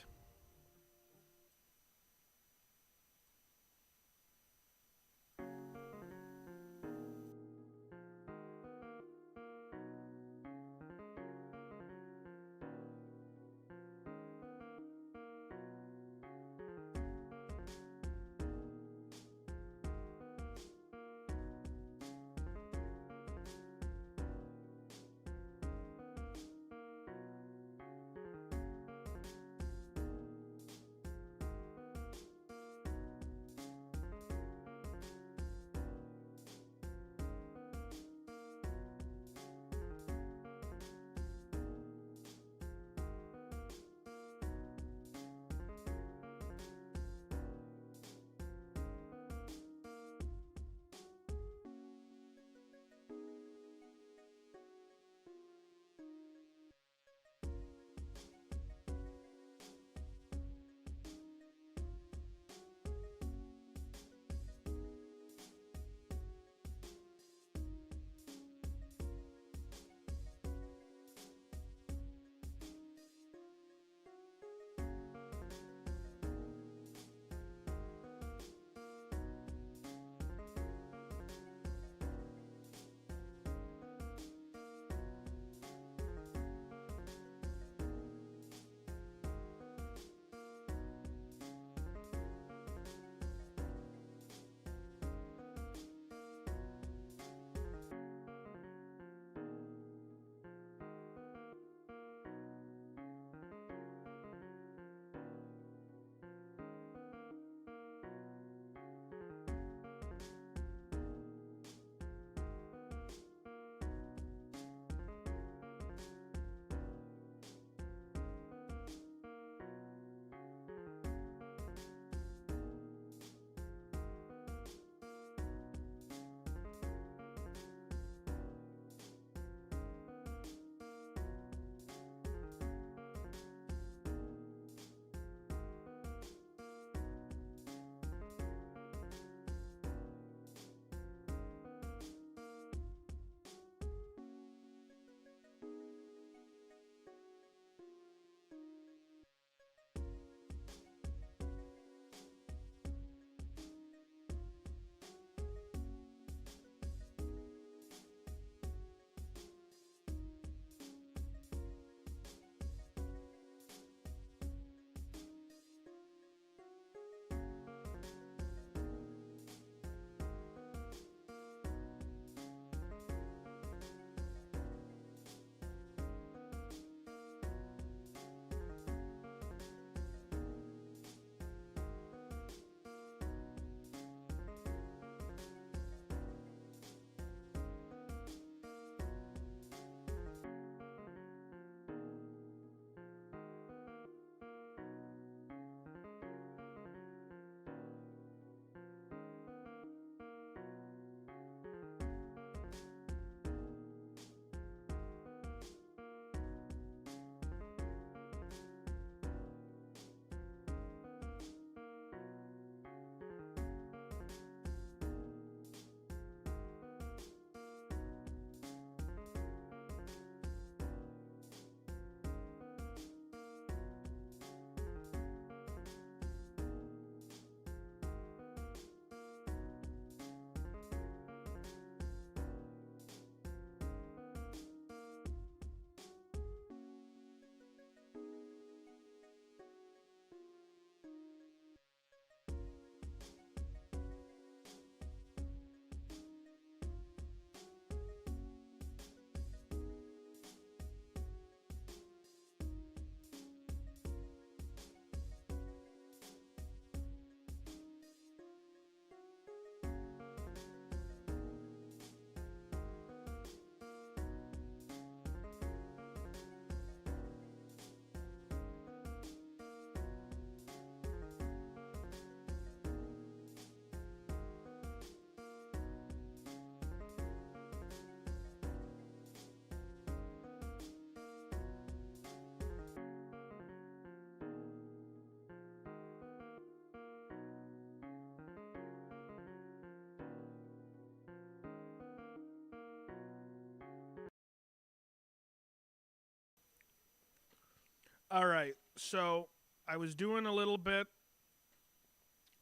All right. So I was doing a little bit,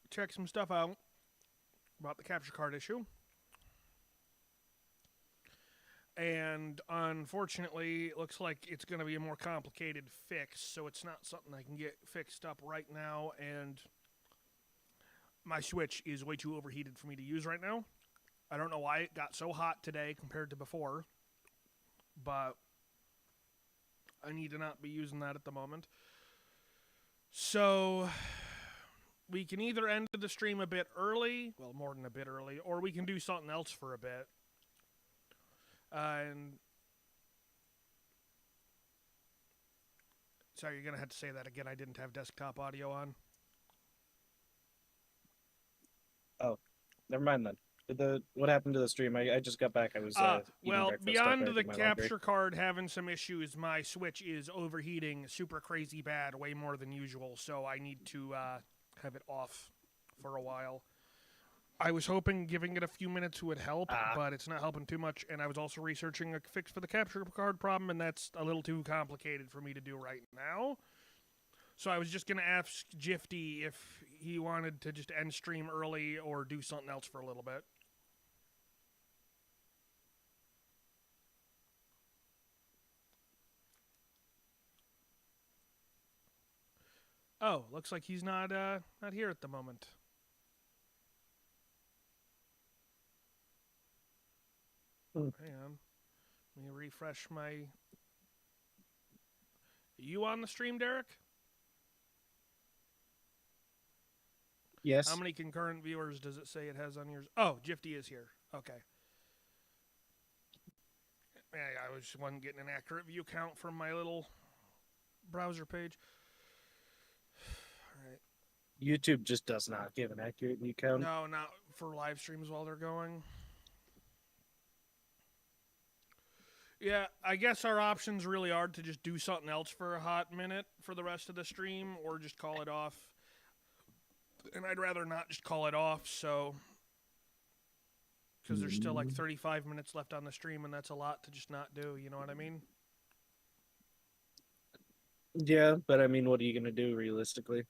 check some stuff out about the capture card issue. And unfortunately, it looks like it's going to be a more complicated fix, so it's not something I can get fixed up right now. And my Switch is way too overheated for me to use right now. I don't know why it got so hot today compared to before, but I need to not be using that at the moment. So we can either end the stream a bit early, well, more than a bit early, or we can do something else for a bit. And sorry, you're going to have to say that again. I didn't have desktop audio on. Oh, never mind then. What happened to the stream? I just got back. I was eating well, breakfast beyond after I the did my laundry. capture card having some issues, my Switch is overheating super crazy bad, way more than usual, so I need to have it off for a while. I was hoping giving it a few minutes would help, but it's not helping too much, and I was also researching a fix for the capture card problem, and that's a little too complicated for me to do right now. So I was just going to ask Jifty if he wanted to just end stream early or do something else for a little bit. Oh, looks like he's not here at the moment. Hang on. Let me refresh my... Are you on the stream, Derek? Yes. How many concurrent viewers does it say it has on yours? Oh, Jifty is here. Okay. I wasn't getting an accurate view count from my little browser page. All right. YouTube just does not give an accurate view count. No, not for live streams while they're going. Yeah, I guess our options really are to just do something else for a hot minute for the rest of the stream, or just call it off. And I'd rather not just call it off, so... Because there's still like 35 minutes left on the stream, and that's a lot to just not do, you know what I mean? Yeah, but I mean, what are you gonna do realistically?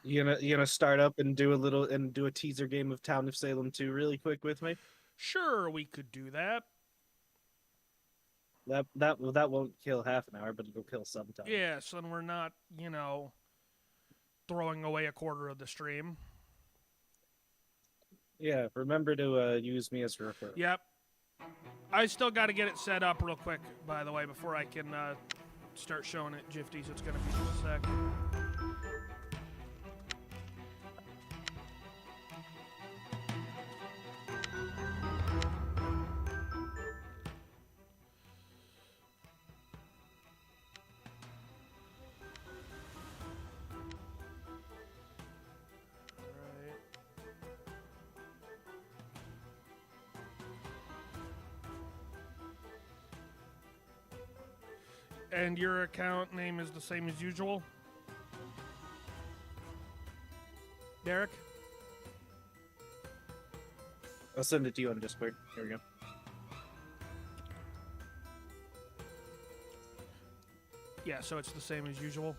You gonna start up and do a teaser game of Town of Salem 2 really quick with me? Sure, we could do that. That won't kill half an hour, but it'll kill some time. Yeah, so then we're not, throwing away a quarter of the stream. Yeah, remember to use me as a referral. Yep. I still got to get it set up real quick, by the way, before I can start showing it, Jifty, so it's going to be just a sec. And your account name is the same as usual? Derek? I'll send it to you on Discord. Here we go. Yeah, so it's the same as usual.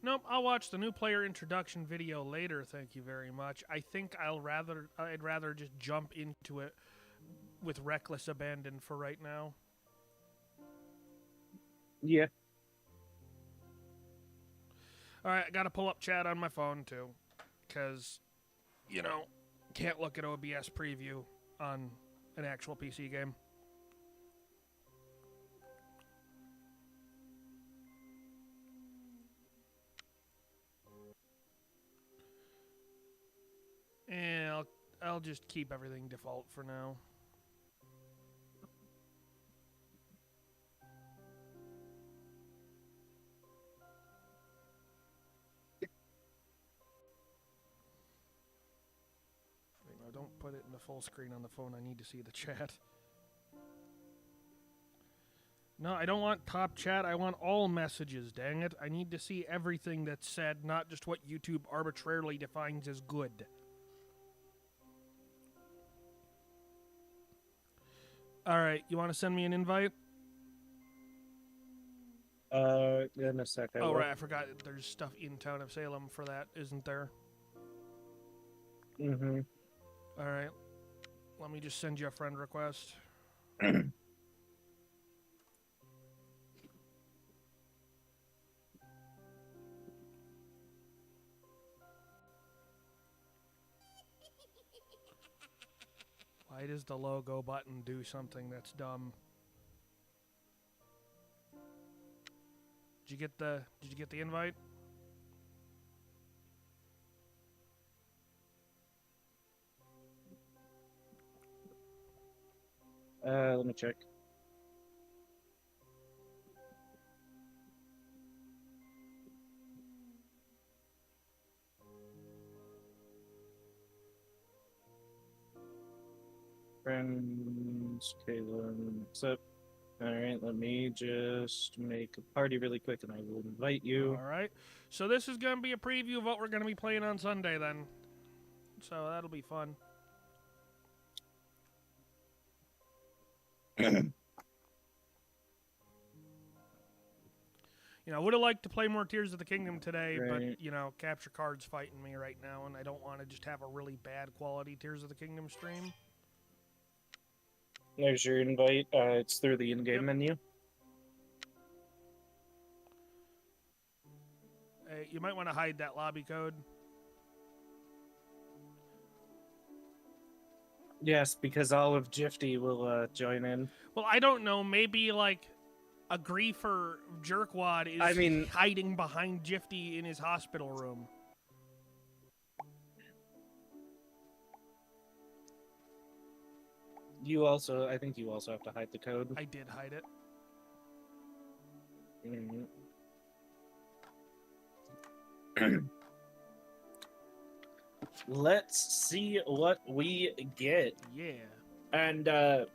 Nope, I'll watch the new player introduction video later, thank you very much. I think I'd rather just jump into it with reckless abandon for right now. Yeah. Alright, I gotta pull up chat on my phone too. Because, can't look at OBS preview on an actual PC game. And I'll just keep everything default for now. No, don't put it in the full screen on the phone. I need to see the chat. No, I don't want top chat. I want all messages, dang it. I need to see everything that's said, not just what YouTube arbitrarily defines as good. Alright, you want to send me an invite? In a sec. I Oh, will. right, I forgot there's stuff in Town of Salem for that, isn't there? Mm-hmm. Alright. Let me just send you a friend request. Why does the logo button do something that's dumb? Did you get the invite? Let me check. Friends, Kaelen, accept. Alright, let me just make a party really quick and I will invite you. Alright. So this is going to be a preview of what we're going to be playing on Sunday then. So that'll be fun. You know, I would have liked to play more Tears of the Kingdom today, Right. but, you know, Capture Card's fighting me right now, and I don't want to just have a really bad quality Tears of the Kingdom stream. There's your invite. It's through the in-game Yep. menu. You might want to hide that lobby code. Yes, because all of Gifty will join in. Well, I don't know. Maybe, like, a griefer jerkwad is I mean- hiding behind Gifty in his hospital room. I think you also have to hide the code. I did hide it. Mhm. Let's see what we get. Yeah. And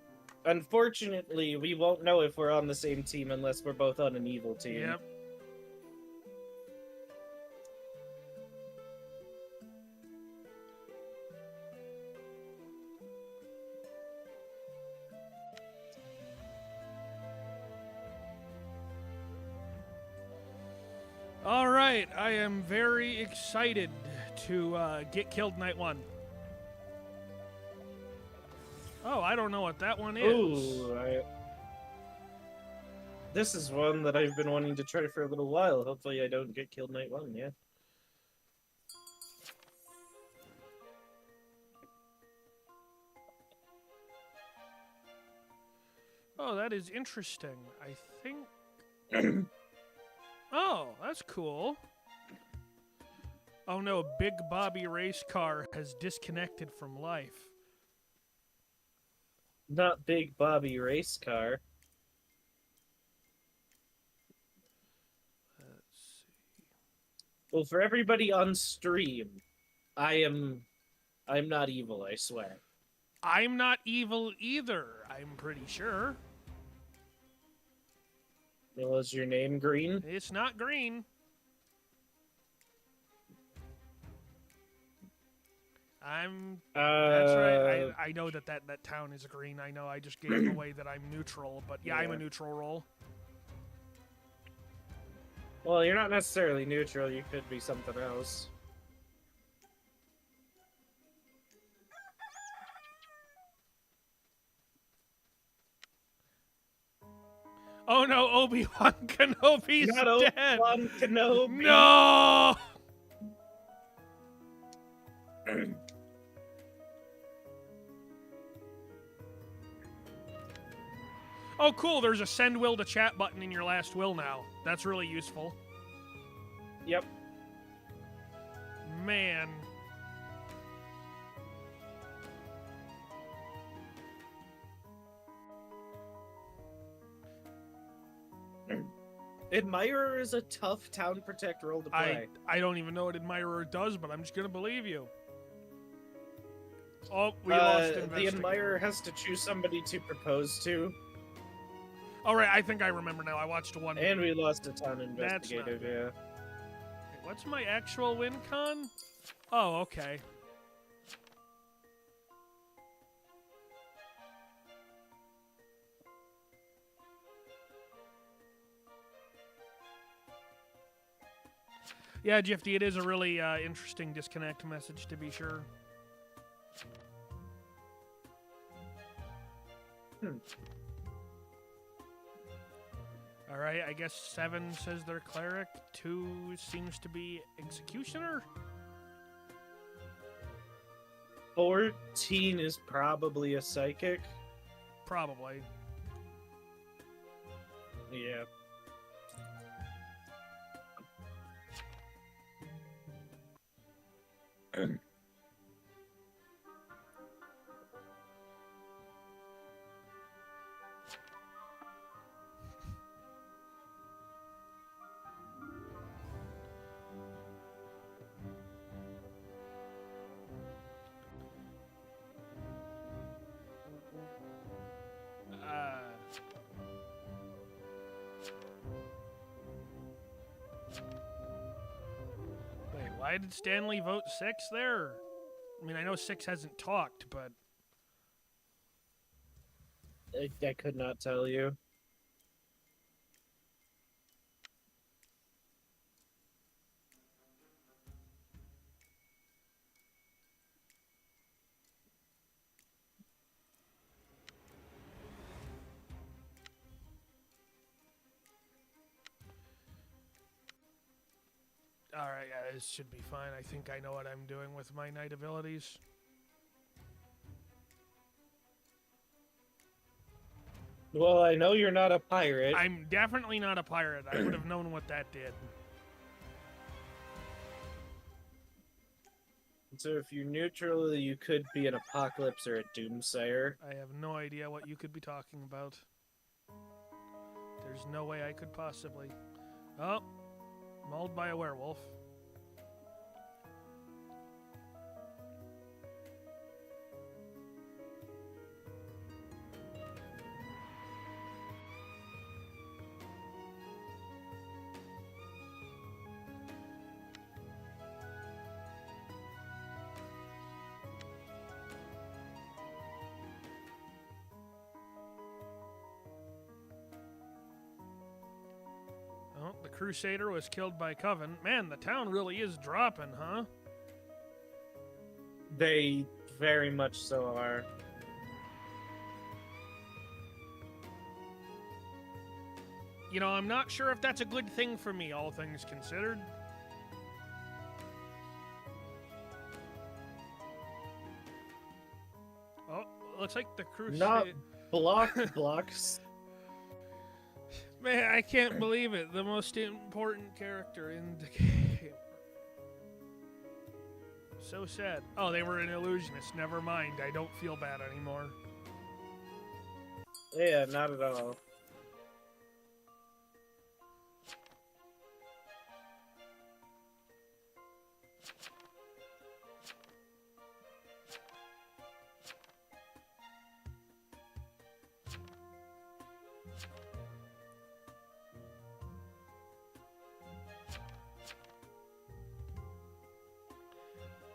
unfortunately, we won't know if we're on the same team unless we're both on an evil team. Yep. All right, I am very excited to get killed night one. Oh, I don't know what that one is. Ooh, this is one that I've been wanting to try for a little while. Hopefully I don't get killed night one, yeah. Oh, that is interesting. I think... Oh, that's cool. Oh no, Big Bobby race car has disconnected from life. Not Big Bobby race car. Let's see. Well, for everybody on stream, I'm not evil, I swear. I'm not evil either, I'm pretty sure. Well, is your name green? It's not green. That's right. I know that town is green. I know I just gave away that I'm neutral, but yeah, I'm a Yeah. neutral role. Well, you're not necessarily neutral. You could be something else. Oh no, Obi-Wan Kenobi's Not dead. Obi-Wan Kenobi. No! Oh, cool. There's a send will to chat button in your last will now. That's really useful. Yep. Man. Admirer is a tough town protect role to play. I don't even know what Admirer does, but I'm just going to believe you. Oh, we lost The Investigator. Admirer has to choose somebody to propose to. All right, I think I remember now. I watched one. And we lost a town That's not investigator, yeah. Wait, what's my actual win con? Oh, okay. Yeah, Jifty, it is a really interesting disconnect message, to be sure. All right, I guess 7 says they're cleric. 2 seems to be executioner. 14 is probably a psychic. Probably. Yeah. Wait, why did Stanley vote 6 there? I mean, I know 6 hasn't talked, but I could not tell you. all right, yeah, this should be fine. I think I know what I'm doing with my knight abilities. Well, I know you're not a pirate. I'm definitely not a pirate. I would have known what that did. So if you're neutral, you could be an apocalypse or a doomsayer. I have no idea what you could be talking about. There's no way I could possibly. Oh, mauled by a werewolf. Oh, the Crusader was killed by Coven. Man, the town really is dropping, huh? They very much so are. You know, I'm not sure if that's a good thing for me, all things considered. Oh, looks like the Crusader... Not blocks. Man, I can't believe it. The most important character in the game. So sad. Oh, they were an illusionist. Never mind. I don't feel bad anymore. Yeah, not at all.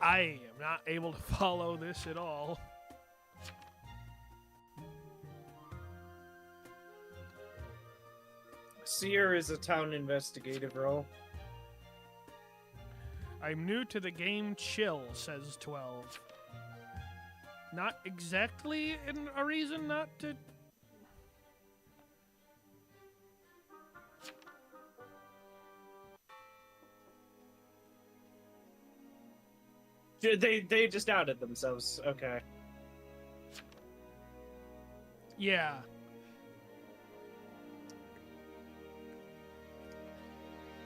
I am not able to follow this at all. Seer is a town investigative role. I'm new to the game. Chill, says 12. Not exactly a reason not to... They just outed themselves. Okay. Yeah.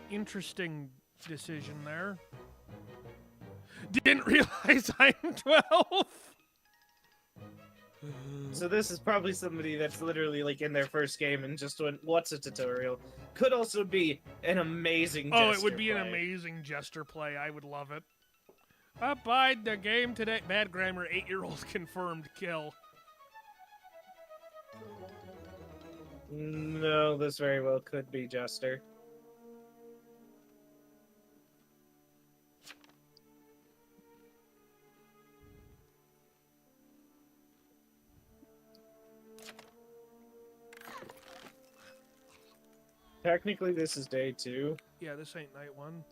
Interesting decision there. Didn't realize I'm 12. So this is probably somebody that's literally like in their first game and just went, "What's a tutorial?" Could also be an amazing. Oh, it would be play. an amazing jester play. I would love it. Abide the game today. Bad grammar. 8-year-old confirmed kill. No, this very well could be Jester. Technically, this is day 2. Yeah, this ain't night 1.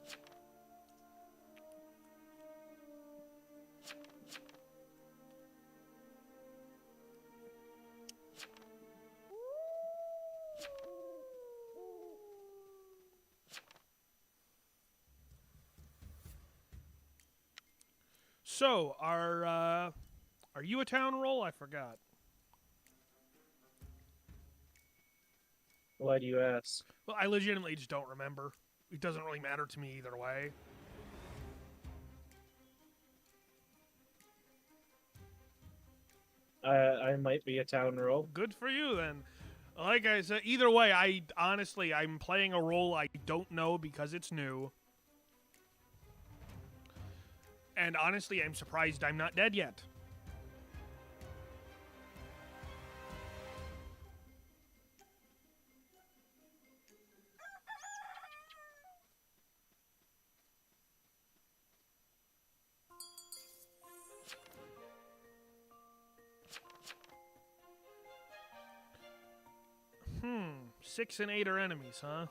So, are you a town roll? I forgot. Why do you ask? Well, I legitimately just don't remember. It doesn't really matter to me either way. I might be a town roll. Good for you then. Like I said, either way, I'm playing a role I don't know because it's new. And honestly, I'm surprised I'm not dead yet. Hmm, 6 and 8 are enemies, huh?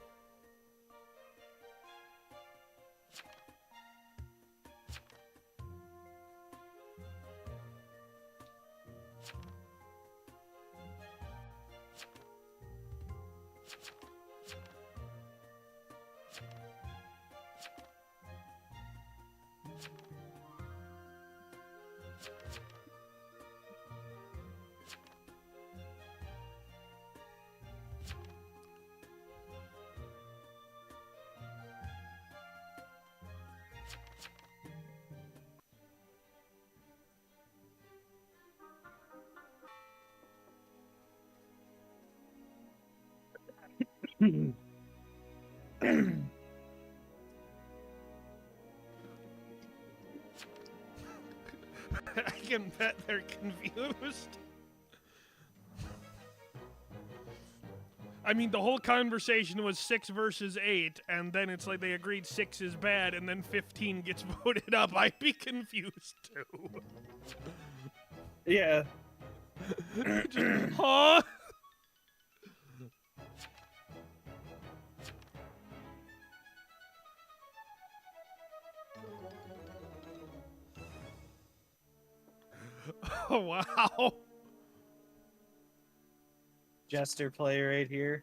I can bet they're confused. I mean, the whole conversation was 6 versus 8, and then it's like they agreed 6 is bad, and then 15 gets voted up. I'd be confused too. Yeah. Huh? Oh, wow. Jester player right here.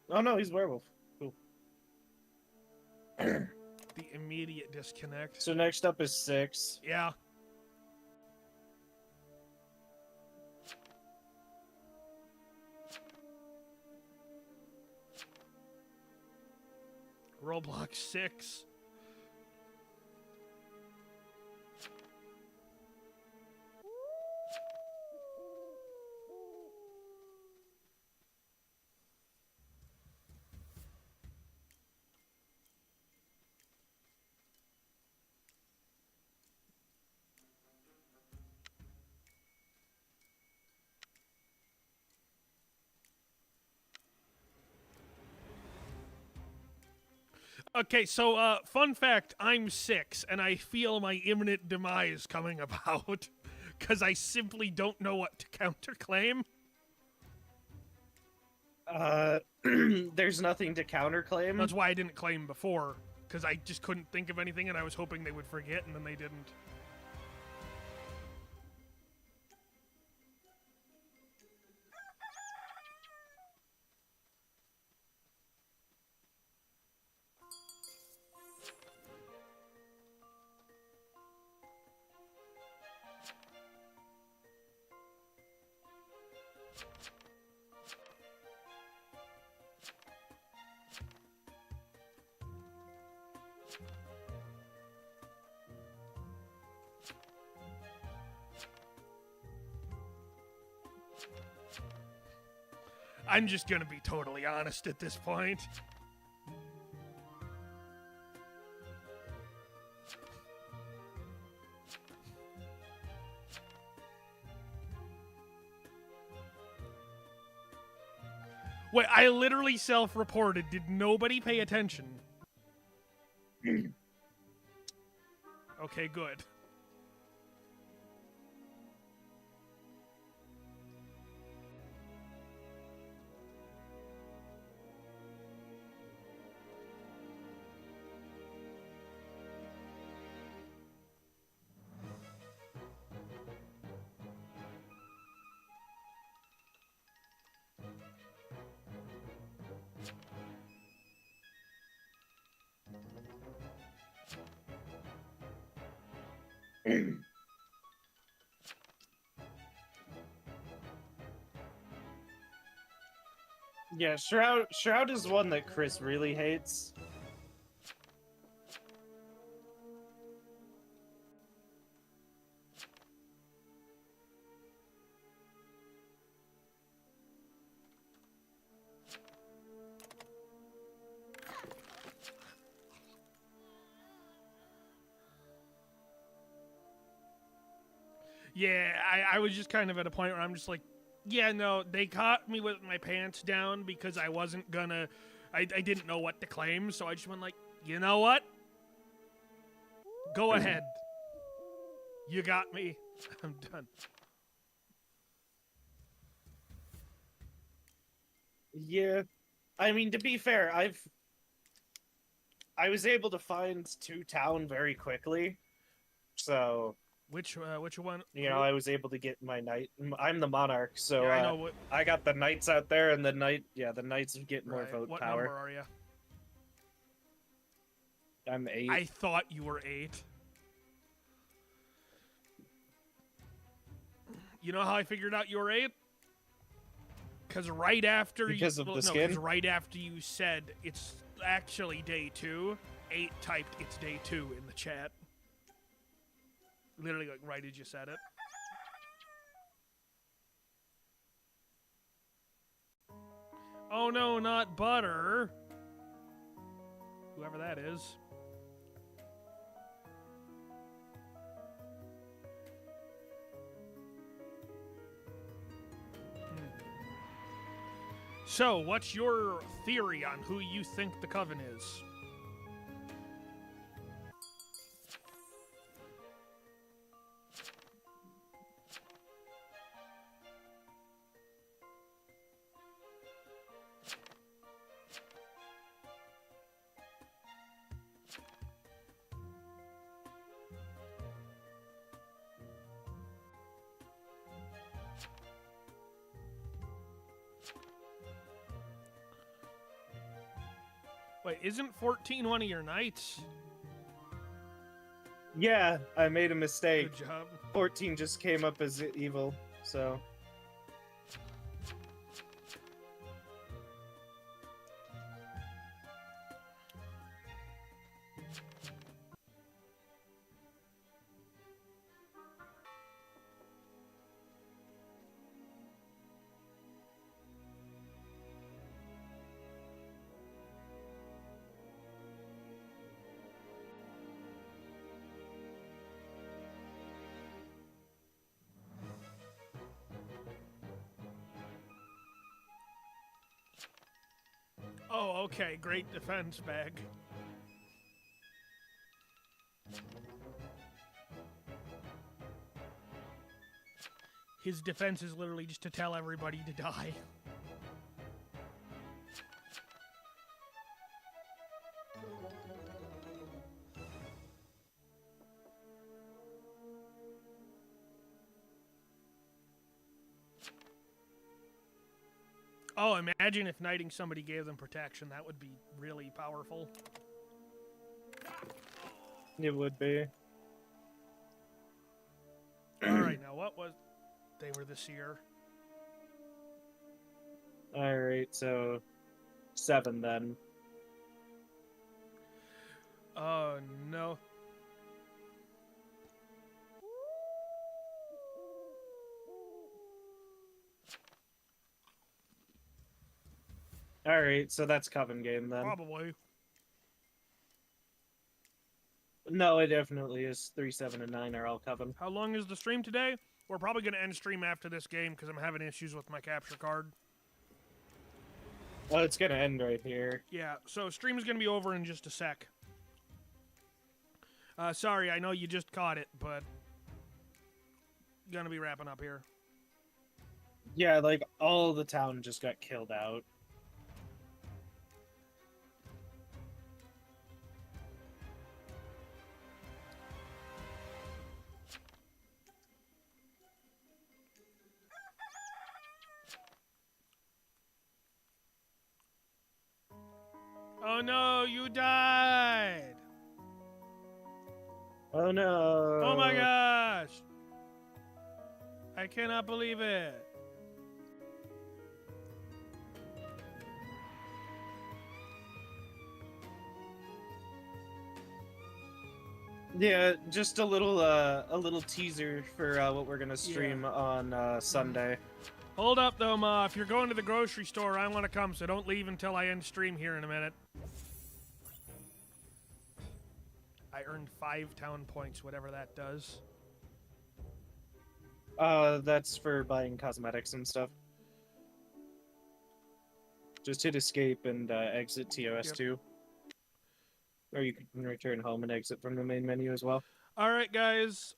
Oh no, he's werewolf. Cool. The immediate disconnect. So next up is 6. Yeah. Roblox 6. Okay, so fun fact, I'm 6 and I feel my imminent demise coming about cuz I simply don't know what to counterclaim. There's nothing to counterclaim. That's why I didn't claim before, cuz I just couldn't think of anything and I was hoping they would forget and then they didn't. I'm just gonna be totally honest at this point. Wait, I literally self-reported. Did nobody pay attention? Okay, good. Yeah, Shroud is one that Chris really hates. Yeah, I was just kind of at a point where I'm just like, yeah, no, they caught me with my pants down because I wasn't gonna, I didn't know what to claim, so I just went like, you know what? Go ahead. You got me. I'm done. Yeah, I mean, to be fair, I was able to find 2 town very quickly, so Which one? you know I was able to get my knight. I'm the monarch, so Yeah, I know what. I got the knights out there, and the knights get more Right. vote What power. number are you? I'm 8. I thought you were 8. You know how I figured out you were 8? Because right after Because you, of well, the no, skin? 'cause right after you said it's actually day 2, 8 typed it's day 2 in the chat. Literally, like right as you said it. Oh no, not butter. Whoever that is. So, what's your theory on who you think the Coven is? Wait, isn't 14 one of your knights? Yeah, I made a mistake. Good job. 14 just came up as evil, so. Oh, okay. Great defense bag. His defense is literally just to tell everybody to die. Oh, imagine if knighting somebody gave them protection. That would be really powerful. It would be. Alright, now what was... They were the seer. Alright, so 7 then. Oh, no. Alright, so that's Coven game then. Probably. No, it definitely is. 3, 7, and 9 are all Coven. How long is the stream today? We're probably going to end stream after this game because I'm having issues with my capture card. Oh, it's gonna end right here. Yeah, so stream's gonna be over in just a sec. Sorry, I know you just caught it, but gonna be wrapping up here. Yeah, like all the town just got killed out. Oh no, you died! Oh no! Oh my gosh! I cannot believe it. Yeah, just a little teaser for what we're gonna stream on Sunday. Hold up though, Ma. If you're going to the grocery store, I want to come, so don't leave until I end stream here in a minute. I earned 5 town points, whatever that does. That's for buying cosmetics and stuff. Just hit escape and exit TOS2. Or you can return home and exit from the main menu as well. All right, guys.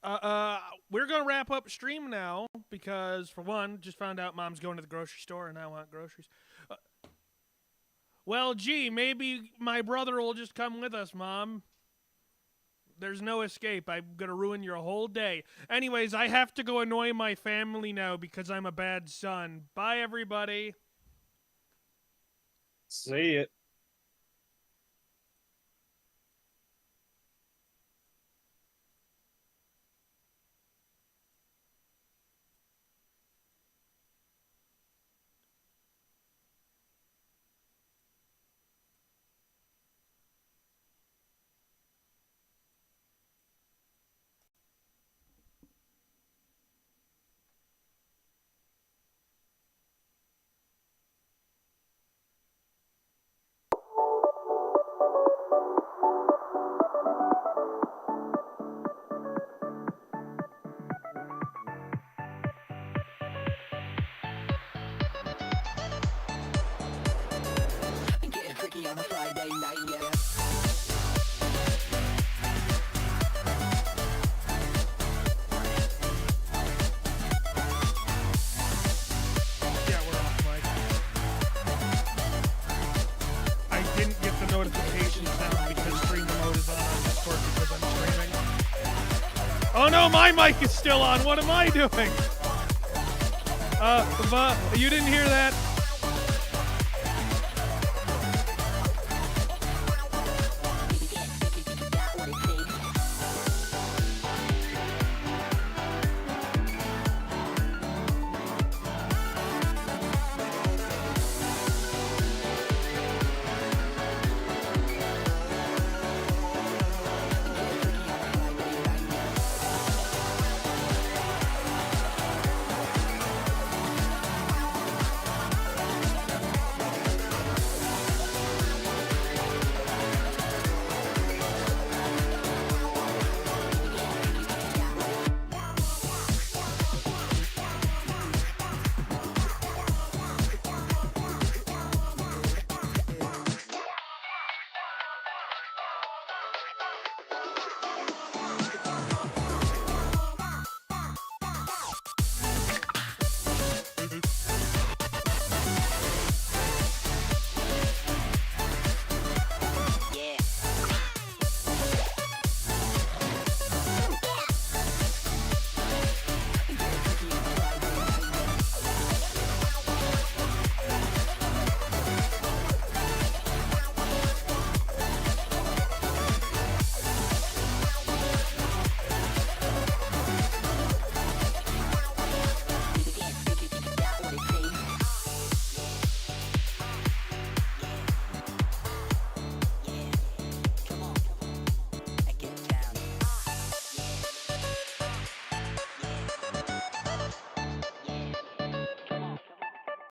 We're gonna wrap up stream now because, for one, just found out Mom's going to the grocery store and I want groceries. Well, gee, maybe my brother will just come with us, Mom. There's no escape. I'm gonna ruin your whole day. Anyways, I have to go annoy my family now because I'm a bad son. Bye, everybody. See it. Getting freaky on a Friday night, yeah. Yeah, we're off mic. I didn't get the notifications now because stream mode is on Discord because I'm streaming. Oh no, my mic is still on. What am I doing? You didn't hear that?